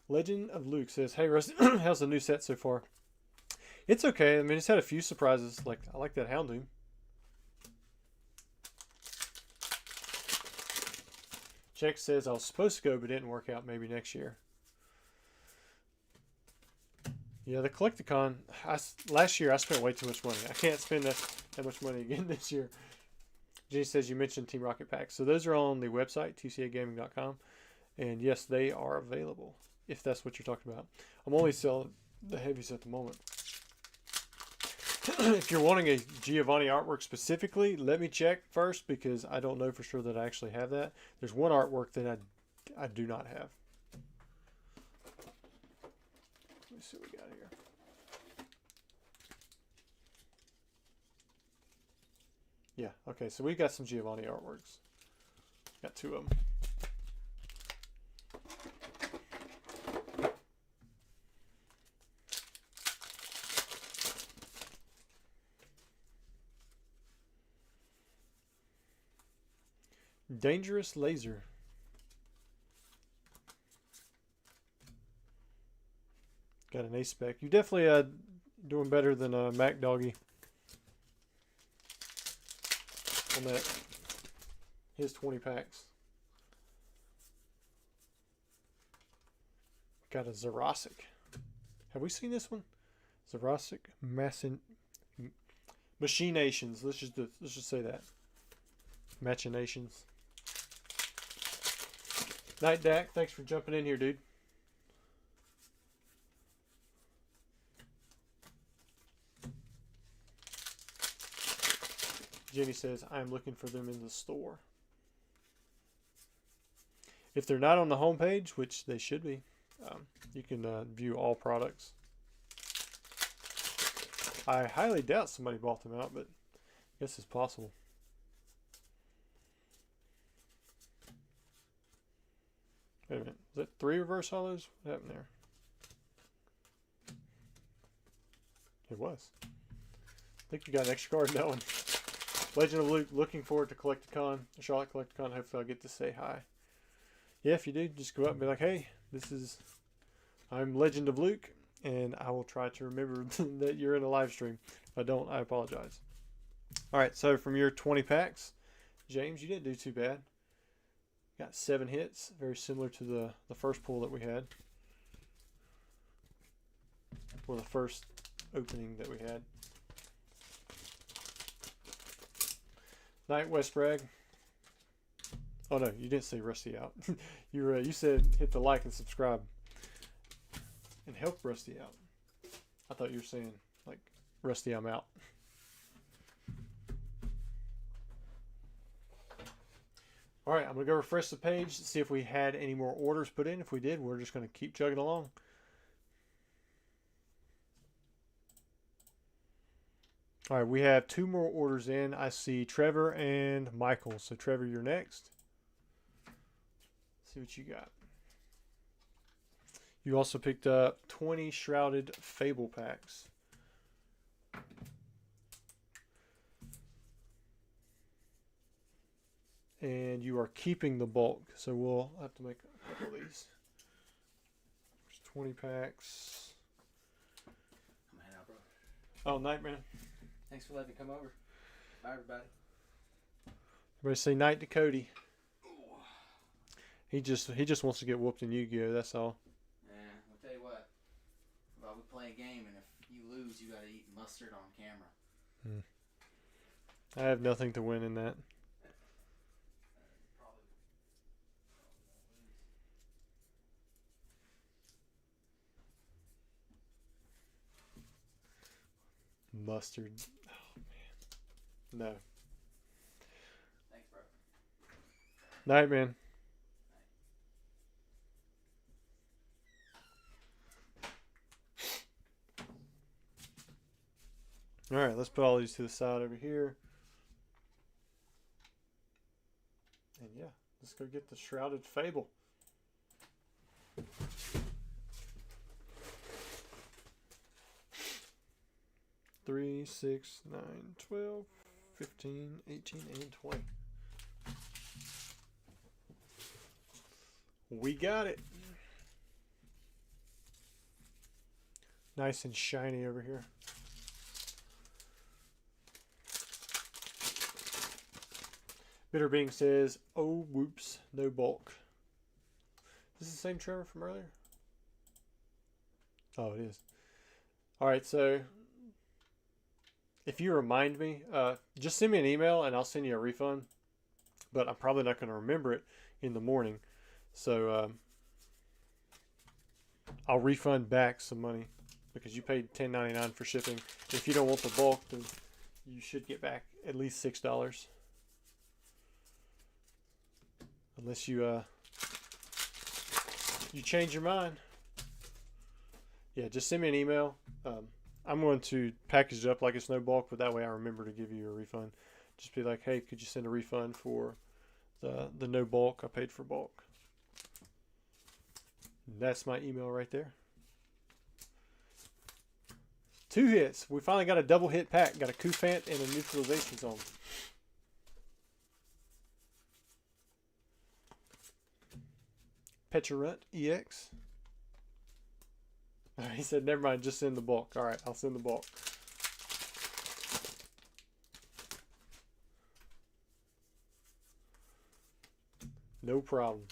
Legend of Luke says, hey Rusty, how's the new set so far? It's okay. I mean, it's had a few surprises. Like, I like that Houndoom. Check says, I was supposed to go, but didn't work out. Maybe next year. Yeah, the Collecticon, last year I spent way too much money. I can't spend that much money again this year. Jenny says, you mentioned Team Rocket packs. So those are on the website, tcagaming.com. And yes, they are available, if that's what you're talking about. I'm only selling the heavies at the moment. If you're wanting a Giovanni artwork specifically, let me check first, because I don't know for sure that I actually have that. There's one artwork that I do not have. Let me see what we got here. Yeah, okay, so we got some Giovanni artworks. Got 2 of them. Dangerous Laser. Got an ace spec. You definitely doing better than Mac Doggy on that. His 20 packs. Got a Zerosic. Have we seen this one? Zerosic Machinations. Let's just say that. Machinations. Night Dak, thanks for jumping in here, dude. Jenny says, I'm looking for them in the store. If they're not on the homepage, which they should be, you can view all products. I highly doubt somebody bought them out, but I guess it's possible. Wait a minute. Was that 3 reverse hollows? What happened there? It was. I think you got an extra card in that one. Legend of Luke, looking forward to Collecticon. Charlotte Collecticon. Hopefully I'll get to say hi. Yeah, if you do, just go up and be like, hey, I'm Legend of Luke, and I will try to remember that you're in a live stream. If I don't, I apologize. Alright, so from your 20 packs, James, you didn't do too bad. Got 7 hits, very similar to the first pull that we had. Or the first opening that we had. Night West Bragg. Oh no, you didn't say Rusty out. You said hit the like and subscribe. And help Rusty out. I thought you were saying like Rusty, I'm out. Alright, I'm going to go refresh the page to see if we had any more orders put in. If we did, we're just going to keep chugging along. All right, we have 2 more orders in. I see Trevor and Michael. So Trevor, you're next. See what you got. You also picked up 20 Shrouded Fable packs. And you are keeping the bulk, so we'll have to make a couple of these. There's 20 packs. I'm heading out, bro. Oh, night, man. Thanks for letting me come over. Bye, everybody. Everybody say night to Cody. He just wants to get whooped in Yu-Gi-Oh! That's all. Yeah, I'll tell you what. Well, we play a game, and if you lose, you got to eat mustard on camera. I have nothing to win in that. Mustard. Oh, man. No. Thanks, bro. Night, man. All right, let's put all these to the side over here. And yeah, let's go get the Shrouded Fable. Three, 6, 9, 12, 15, 18, and 20. We got it. Nice and shiny over here. Bitter Bing says, oh, whoops, no bulk. Is this the same Trevor from earlier? Oh, it is. All right, so if you remind me, just send me an email and I'll send you a refund. But I'm probably not going to remember it in the morning. So I'll refund back some money because you paid $10.99 for shipping. If you don't want the bulk, then you should get back at least $6. Unless you you change your mind. Yeah, just send me an email. I'm going to package it up like it's no bulk, but that way I remember to give you a refund. Just be like, hey, could you send a refund for the no bulk? I paid for bulk. That's my email right there. 2 hits. We finally got a double hit pack. Got a Kufant and a Neutralization Zone. Petulant EX. He said, never mind, just send the bulk. All right, I'll send the bulk. No problem.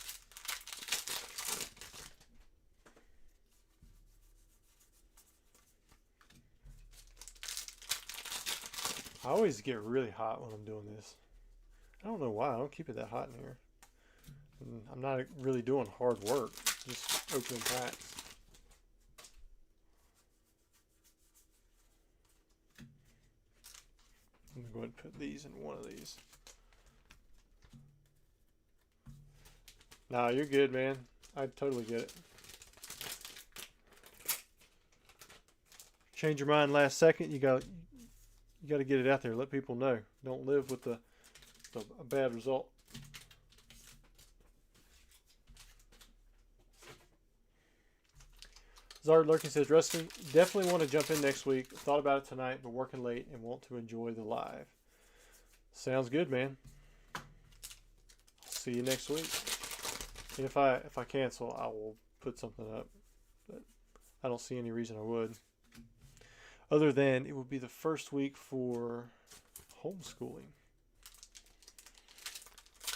I always get really hot when I'm doing this. I don't know why. I don't keep it that hot in here. And I'm not really doing hard work. Just opening packs. I'm going to go ahead and put these in one of these. Nah, you're good, man. I totally get it. Change your mind last second. You got to get it out there. Let people know. Don't live with a bad result. Zard Lurking says, Rusty, definitely want to jump in next week. Thought about it tonight, but working late and want to enjoy the live. Sounds good, man. See you next week. And if I cancel, I will put something up. But I don't see any reason I would. Other than it would be the first week for homeschooling.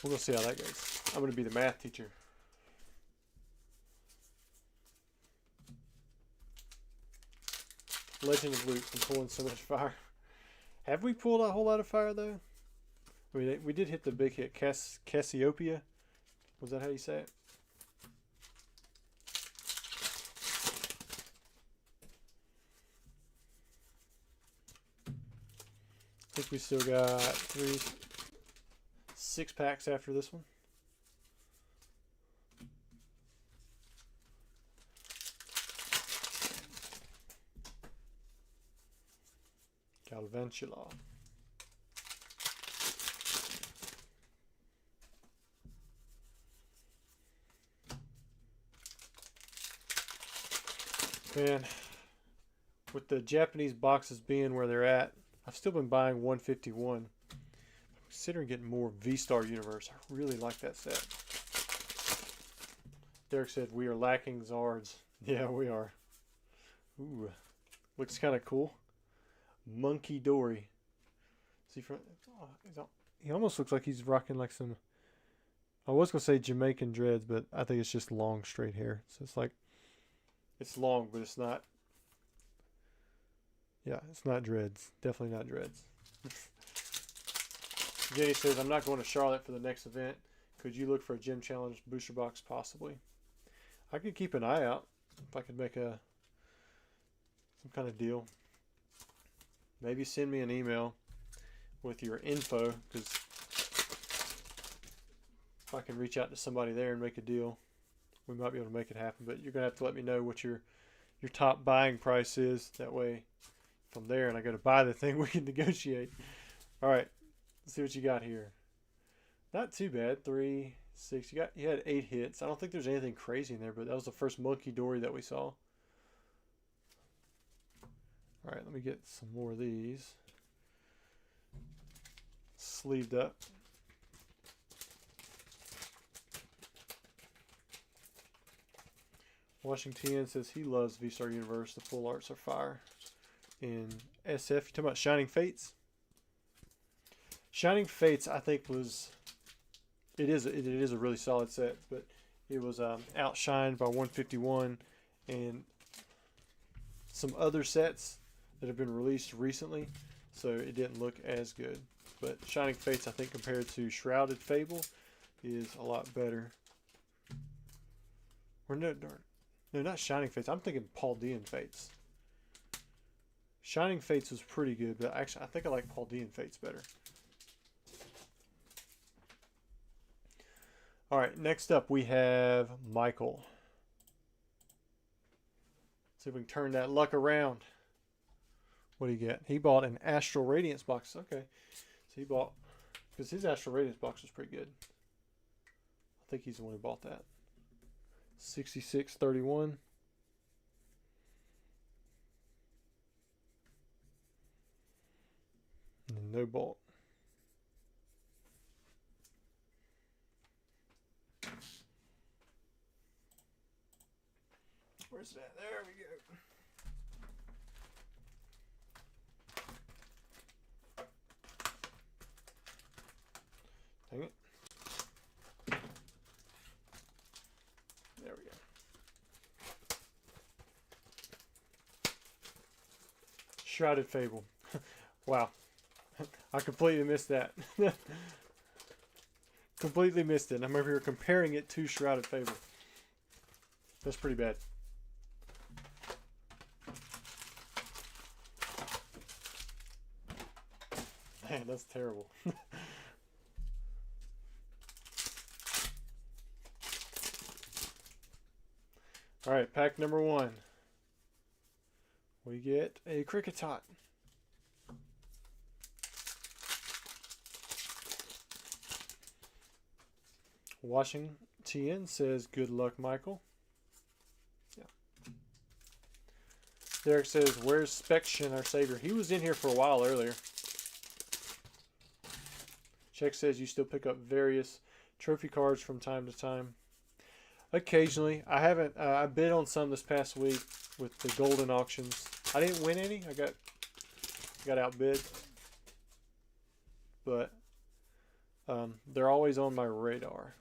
We're going to see how that goes. I'm going to be the math teacher. Legend of Luke from pulling so much fire. Have we pulled a whole lot of fire, though? I mean, we did hit the big hit. Cassiopeia. Was that how you say it? I think we still got 6 packs after this one. Got a Galvantula. Man, with the Japanese boxes being where they're at, I've still been buying 151. I'm considering getting more V-Star Universe. I really like that set. Derek said we are lacking Zards. Yeah, we are. Ooh, looks kind of cool. Monkey Dory. See, he almost looks like he's rocking like some. I was gonna say Jamaican dreads, but I think it's just long straight hair. So it's like, it's long, but it's not. Yeah, it's not dreads. Definitely not dreads. Jenny says, I'm not going to Charlotte for the next event. Could you look for a gym challenge booster box possibly? I could keep an eye out if I could make some kind of deal. Maybe send me an email with your info, because if I can reach out to somebody there and make a deal, we might be able to make it happen. But you're going to have to let me know what your top buying price is. That way, from there and I go to buy the thing, we can negotiate. All right, let's see what you got here. Not too bad. 3, 6. You had 8 hits. I don't think there's anything crazy in there, but that was the first Monkey Dory that we saw. All right, let me get some more of these. Sleeved up. Washington says he loves V-Star Universe. The full arts are fire. In SF, you talking about Shining Fates? Shining Fates, I think it is a really solid set, but it was outshined by 151 and some other sets that have been released recently, so it didn't look as good. But Shining Fates, I think, compared to Shrouded Fable, is a lot better. Or no, not Shining Fates. I'm thinking Paldean Fates. Shining Fates was pretty good, but actually, I think I like Paldean Fates better. All right, next up we have Michael. See if we can turn that luck around. What do you get? He bought an Astral Radiance box. Okay. So he bought, because his Astral Radiance box was pretty good. I think he's the one who bought that. 66.31. And no bolt. Where's that? There we go. Dang it. There we go. Shrouded Fable. Wow. I completely missed that. Completely missed it. I'm over here comparing it to Shrouded Fable. That's pretty bad. Man, that's terrible. All right, pack number 1. We get a Cricketot. Washington says, good luck, Michael. Yeah. Derek says, where's Spection, our savior? He was in here for a while earlier. Check says you still pick up various trophy cards from time to time. Occasionally. I haven't. I bid on some this past week with the golden auctions. I didn't win any. I got outbid. But they're always on my radar.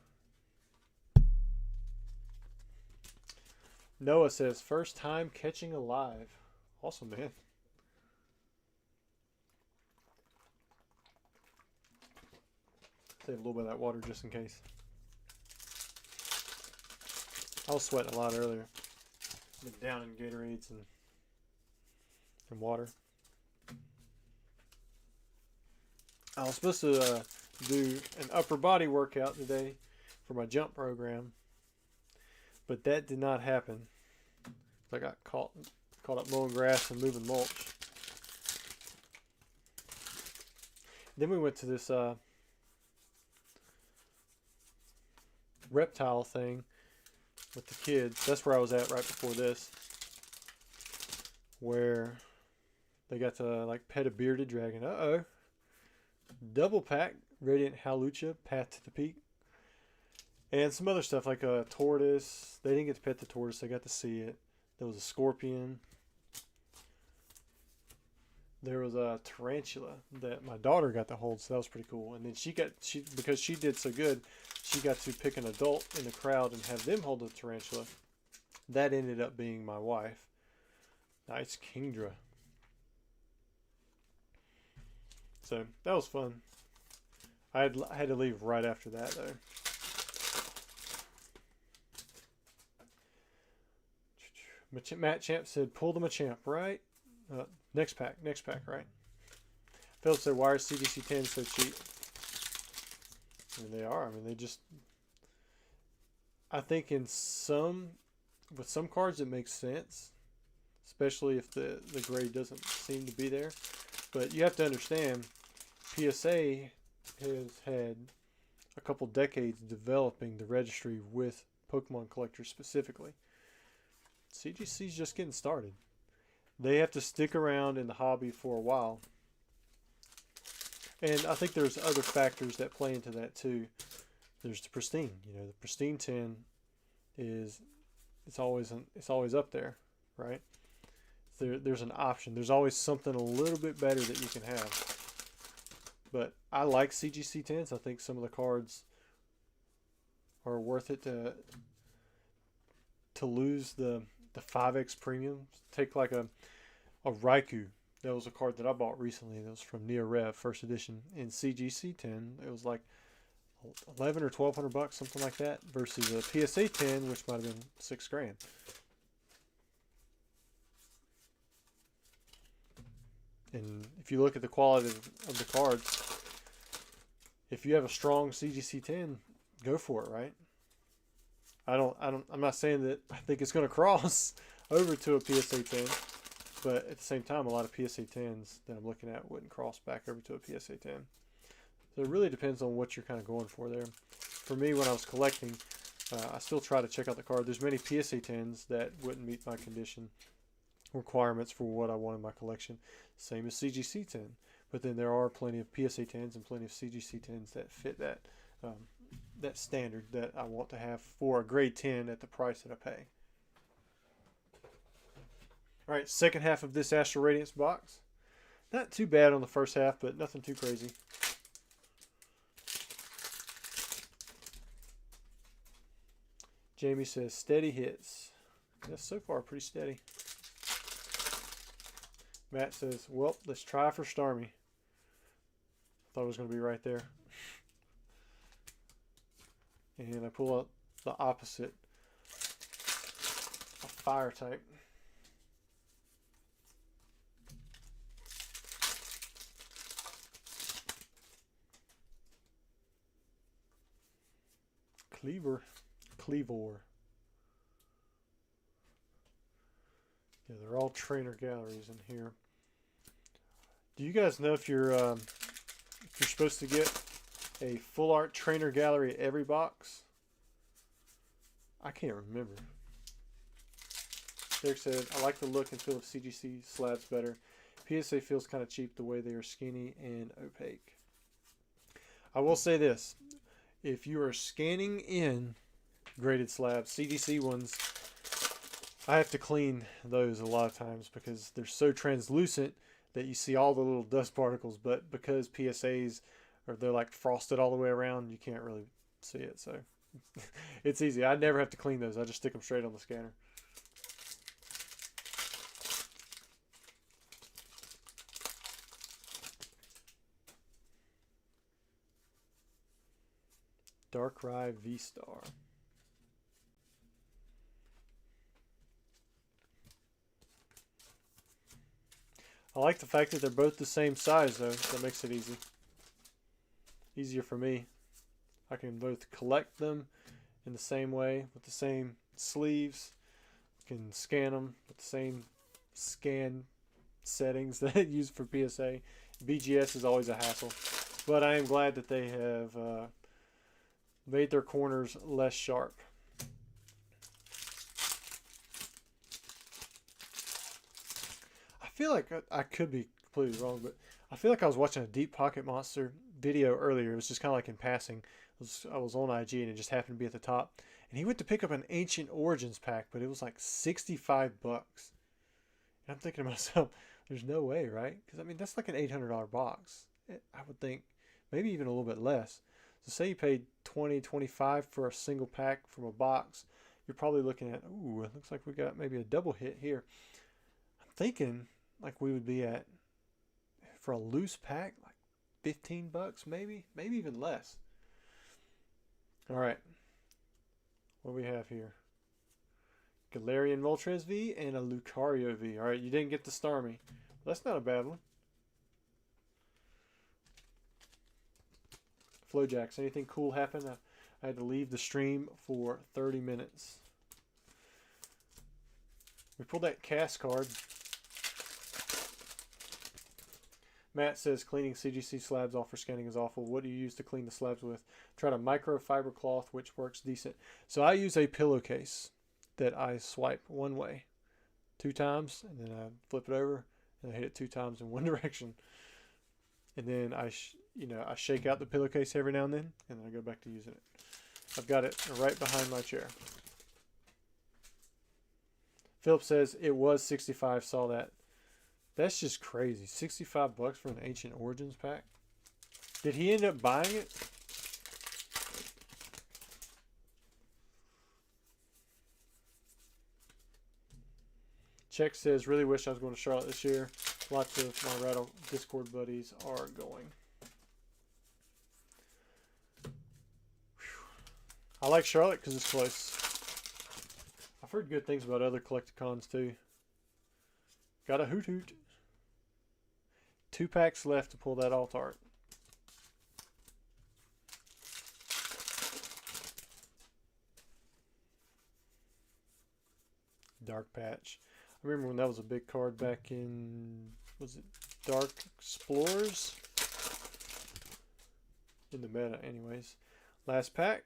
Noah says, first time catching alive. Awesome, man. Save a little bit of that water just in case. I was sweating a lot earlier. Been down in Gatorades and water. I was supposed to do an upper body workout today for my jump program, but that did not happen. I got caught up mowing grass and moving mulch. Then we went to this reptile thing with the kids. That's where I was at right before this, where they got to like pet a bearded dragon. Uh-oh. Double pack, Radiant Halucha, Path to the Peak. And some other stuff like a tortoise. They didn't get to pet the tortoise. They got to see it. There was a scorpion. There was a tarantula that my daughter got to hold, so that was pretty cool. And then because she did so good, she got to pick an adult in the crowd and have them hold the tarantula. That ended up being my wife. Nice Kingdra. So that was fun. I had to leave right after that though. Matt Champ said, "Pull the Machamp, right? Next pack, right?" Philip said, "Why are CGC 10s so cheap?" I mean, they are. I mean, they just. I think with some cards it makes sense, especially if the grade doesn't seem to be there. But you have to understand, PSA has had a couple decades developing the registry with Pokemon collectors specifically. CGC's just getting started. They have to stick around in the hobby for a while. And I think there's other factors that play into that too. There's the Pristine. You know, the Pristine 10 it's always up there, right? There's an option. There's always something a little bit better that you can have. But I like CGC 10s. I think some of the cards are worth it to lose the 5x premium. Take like a Raikou. That was a card that I bought recently. That was from Neo Rev, first edition. In CGC 10, it was like $1,100 or $1,200, something like that, versus a PSA 10, which might have been $6,000. And if you look at the quality of the cards, if you have a strong CGC 10, go for it, right? I'm not saying that I think it's going to cross over to a PSA 10, but at the same time, a lot of PSA 10s that I'm looking at wouldn't cross back over to a PSA 10. So it really depends on what you're kind of going for there. For me, when I was collecting, I still try to check out the card. There's many PSA 10s that wouldn't meet my condition requirements for what I want in my collection. Same as CGC 10. But then there are plenty of PSA 10s and plenty of CGC 10s that fit that that standard that I want to have for a grade 10 at the price that I pay. All right, second half of this Astral Radiance box. Not too bad on the first half, but nothing too crazy. Jamie says, steady hits. Yes, so far pretty steady. Matt says, well, let's try for Starmie. Thought it was going to be right there. And I pull out the opposite, a fire type. Cleavor. Yeah, they're all trainer galleries in here. Do you guys know if you're supposed to get a full art trainer gallery at every box? I can't remember. Derek said, I like the look and feel of CGC slabs better. PSA feels kind of cheap the way they are skinny and opaque. I will say this. If you are scanning in graded slabs, CGC ones, I have to clean those a lot of times because they're so translucent that you see all the little dust particles, but because PSAs they're like frosted all the way around, you can't really see it. So it's easy. I never have to clean those. I just stick them straight on the scanner. Darkrai V-Star. I like the fact that they're both the same size though. That makes it easy. Easier for me. I can both collect them in the same way with the same sleeves. Can scan them with the same scan settings that I use for PSA. BGS is always a hassle. But I am glad that they have made their corners less sharp. I feel like I could be completely wrong, but I feel like I was watching a Deep Pocket Monster video earlier. It was just kind of like in passing. I was on IG and it just happened to be at the top. And he went to pick up an Ancient Origins pack, but it was like $65. And I'm thinking to myself, there's no way, right? Because I mean, that's like an $800 box. I would think maybe even a little bit less. So say you paid $20, $25 for a single pack from a box, you're probably looking at, ooh, it looks like we got maybe a double hit here. I'm thinking like we would be at, for a loose pack, like $15 maybe even less. All right, what do we have here? Galarian Moltres V and a Lucario V. All right, you didn't get the Starmie. That's not a bad one. Flowjacks, anything cool happen? I had to leave the stream for 30 minutes. We pulled that cast card. Matt says cleaning CGC slabs off for scanning is awful. What do you use to clean the slabs with? Tried a microfiber cloth, which works decent. So I use a pillowcase that I swipe one way 2 times, and then I flip it over, and I hit it 2 times in one direction. And then I shake out the pillowcase every now and then I go back to using it. I've got it right behind my chair. Philip says it was 65. Saw that. That's just crazy. $65 for an Ancient Origins pack. Did he end up buying it? Check says, really wish I was going to Charlotte this year. Lots of my Rattle Discord buddies are going. I like Charlotte because it's close. I've heard good things about other Collecticons too. Got a hoot hoot. 2 packs left to pull that alt art. Dark Patch. I remember when that was a big card back in, was it Dark Explorers? In the meta anyways. Last pack.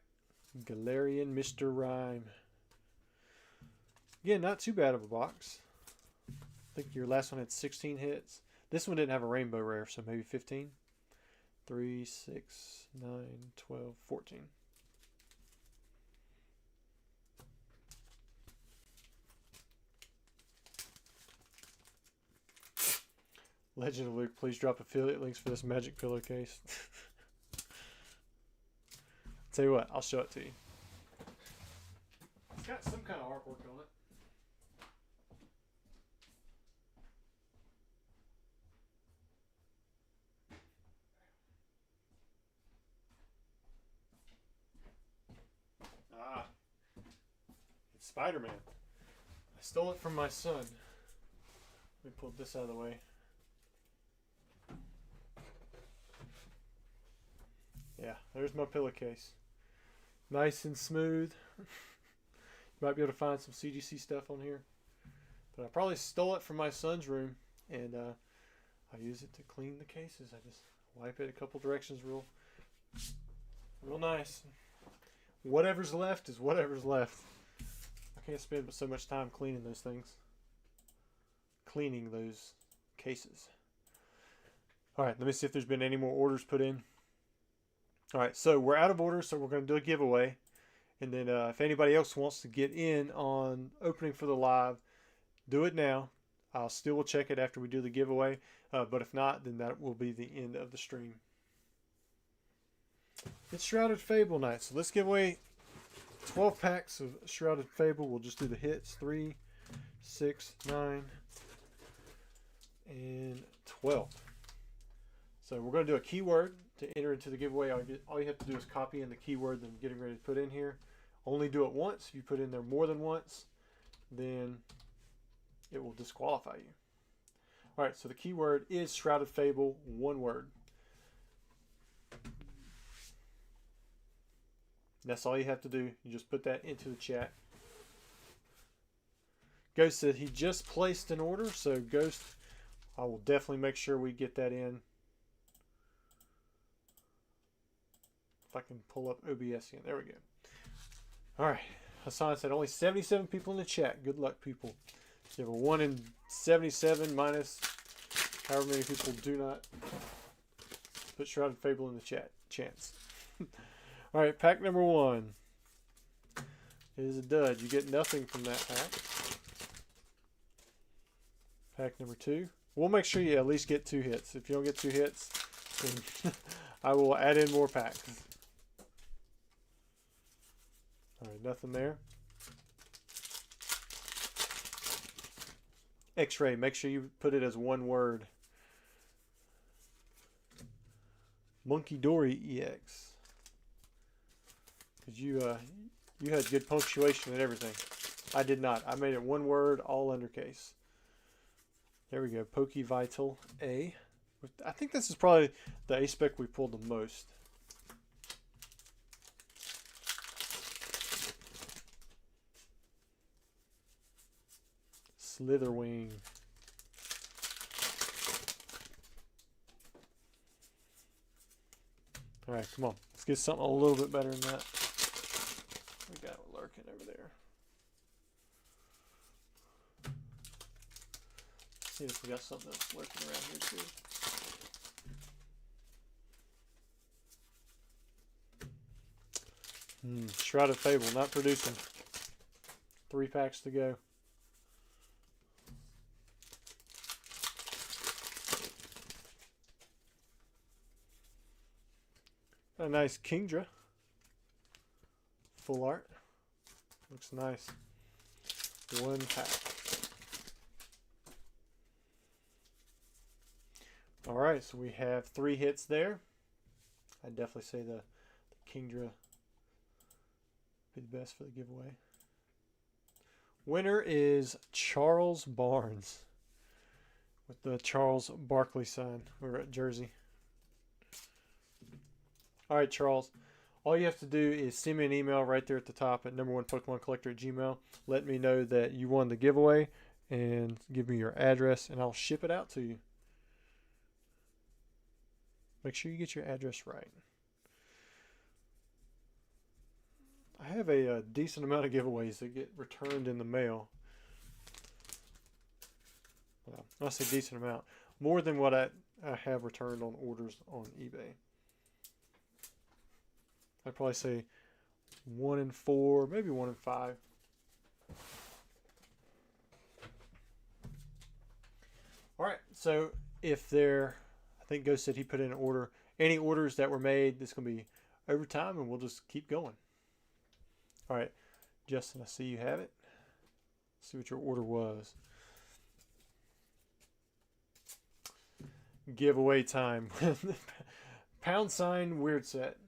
Galarian Mr. Rhyme. Again, not too bad of a box. I think your last one had 16 hits. This one didn't have a rainbow rare, so maybe 15. 3, 6, 9, 12, 14. Legend of Luke, please drop affiliate links for this magic pillowcase. Tell you what, I'll show it to you. It's got some kind of artwork on it. Ah, it's Spider-Man. I stole it from my son. Let me pull this out of the way. Yeah, there's my pillowcase. Nice and smooth. You might be able to find some CGC stuff on here. But I probably stole it from my son's room, and I use it to clean the cases. I just wipe it a couple directions real nice. Whatever's left is whatever's left. I can't spend so much time cleaning those things. Cleaning those cases. Alright, let me see if there's been any more orders put in. Alright, so we're out of order, so we're going to do a giveaway. And then if anybody else wants to get in on opening for the live, do it now. I'll still check it after we do the giveaway. But if not, then that will be the end of the stream. It's Shrouded Fable night, so let's give away 12 packs of Shrouded Fable. We'll just do the hits. 3, 6, 9, and 12. So we're going to do a keyword to enter into the giveaway. All you have to do is copy in the keyword that I'm getting ready to put in here. Only do it once. If you put in there more than once, then it will disqualify you. Alright, so the keyword is Shrouded Fable, one word. That's all you have to do. You just put that into the chat. Ghost said he just placed an order, so Ghost, I will definitely make sure we get that in If I can pull up OBS again. There we go. All right. Hassan said only 77 people in the chat. Good luck, people. You have a 1 in 77 minus however many people do not put Shrouded Fable in the chat. Chance. All right, pack number 1 is a dud. You get nothing from that pack. Pack number 2. We'll make sure you at least get 2 hits. If you don't get 2 hits, then I will add in more packs. All right, nothing there. X-ray, make sure you put it as one word. Monkey Dory EX. Because you had good punctuation and everything. I did not. I made it one word, all undercase. There we go. Pokey Vital A. I think this is probably the A spec we pulled the most. Slitherwing. All right, come on. Let's get something a little bit better than that. We got it lurking over there. Let's see if we got something else lurking around here too. Shrouded Fable, not producing. 3 packs to go. A nice Kingdra. Full art. Looks nice. 1 pack. Alright, so we have 3 hits there. I'd definitely say the Kingdra be the best for the giveaway. Winner is Charles Barnes with the Charles Barkley sign. We're at Jersey. All right, Charles. All you have to do is send me an email right there at the top at #1PokemonCollector@gmail. Let me know that you won the giveaway and give me your address, and I'll ship it out to you. Make sure you get your address right. I have a decent amount of giveaways that get returned in the mail. Well, I say decent amount. More than what I have returned on orders on eBay. I'd probably say 1 in 4, maybe 1 in 5. All right, so if there, I think Ghost said he put in an order. Any orders that were made, this is going to be overtime, and we'll just keep going. All right, Justin, I see you have it. Let's see what your order was. Giveaway time. # weird set.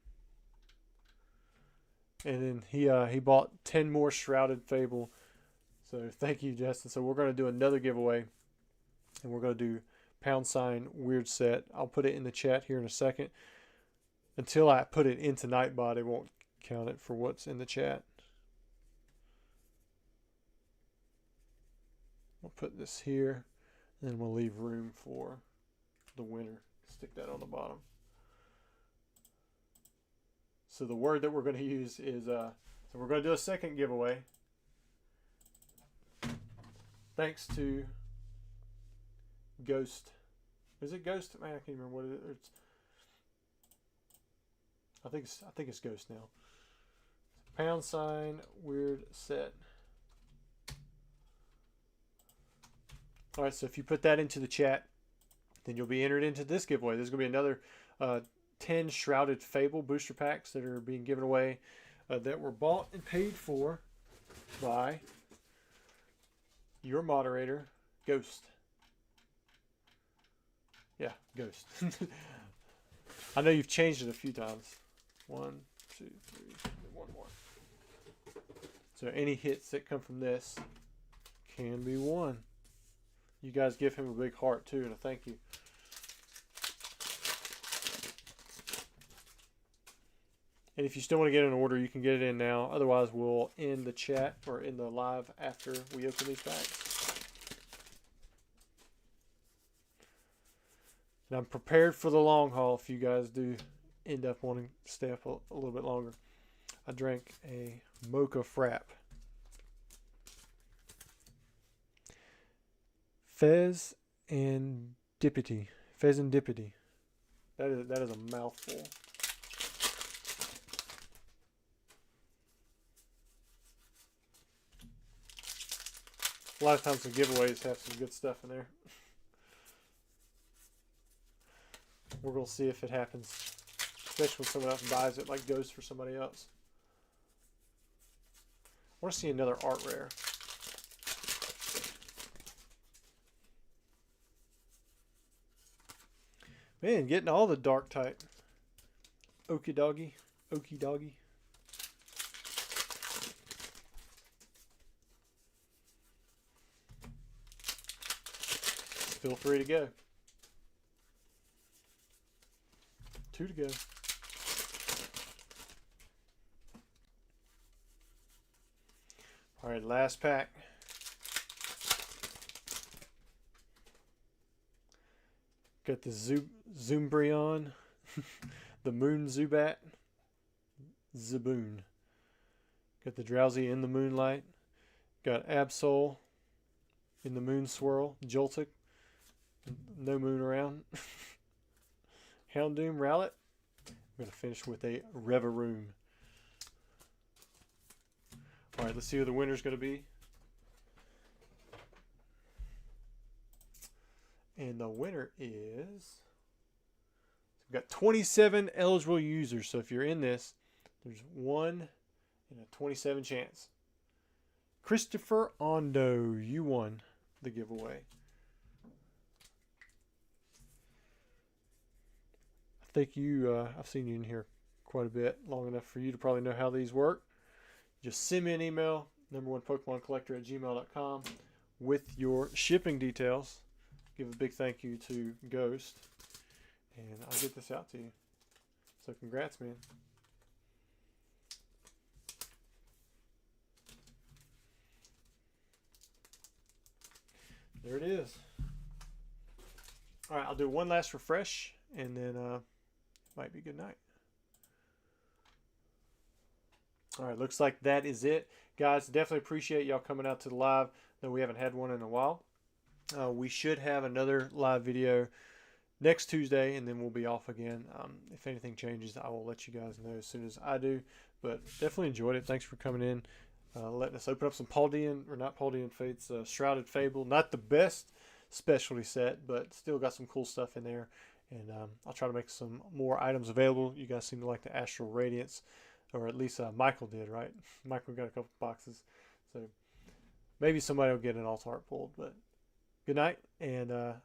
And then he bought 10 more Shrouded Fable. So thank you, Justin. So we're going to do another giveaway. And we're going to do # weird set. I'll put it in the chat here in a second. Until I put it into Nightbot, it won't count it for what's in the chat. We'll put this here. And then we'll leave room for the winner. Stick that on the bottom. So the word that we're going to use is, so we're going to do a second giveaway. Thanks to Ghost. Is it Ghost? Man, I can't remember what it is. I think it's Ghost now. # weird set. All right, so if you put that into the chat, then you'll be entered into this giveaway. There's going to be another 10 Shrouded Fable booster packs that are being given away that were bought and paid for by your moderator, Ghost. Yeah, Ghost. I know you've changed it a few times. 1, 2, 3, and 1 more. So any hits that come from this can be won. You guys give him a big heart too, and a thank you. And if you still want to get an order, you can get it in now. Otherwise, we'll end the chat or end the live after we open these packs. And I'm prepared for the long haul if you guys do end up wanting to stay up a little bit longer. I drank a mocha frap. Fez and Dippity. Fez and Dippity. That is a mouthful. A lot of times the giveaways have some good stuff in there. We're going to see if it happens. Especially when someone else buys it, like goes for somebody else. I want to see another art rare. Man, getting all the dark type. Okie doggy. Okie doggy. Feel free to go. 2 to go. All right, last pack. Got the Zoombreon, the Moon Zubat, Zaboon. Got the Drowsy in the Moonlight. Got Absol in the Moon Swirl, Joltik, no moon around. Houndoom, Rowlet. I'm going to finish with a Reveroom. Alright, let's see who the winner's going to be. And the winner is... We've got 27 eligible users. So if you're in this, there's 1 in a 27 chance. Christopher Ondo, you won the giveaway. I think you, I've seen you in here quite a bit, long enough for you to probably know how these work. Just send me an email, number1pokemoncollector@gmail.com, with your shipping details. Give a big thank you to Ghost, and I'll get this out to you. So congrats, man. There it is. All right, I'll do one last refresh, and then might be good night. All right, looks like that is it. Guys, definitely appreciate y'all coming out to the live, though we haven't had one in a while. We should have another live video next Tuesday, and then we'll be off again. If anything changes, I will let you guys know as soon as I do. But definitely enjoyed it. Thanks for coming in, letting us open up some Paldean, or not Paldean Fates, Shrouded Fable. Not the best specialty set, but still got some cool stuff in there. And I'll try to make some more items available. You guys seem to like the Astral Radiance, or at least Michael did, right? Michael got a couple boxes. So maybe somebody will get an alt art pulled. But good night, and I'll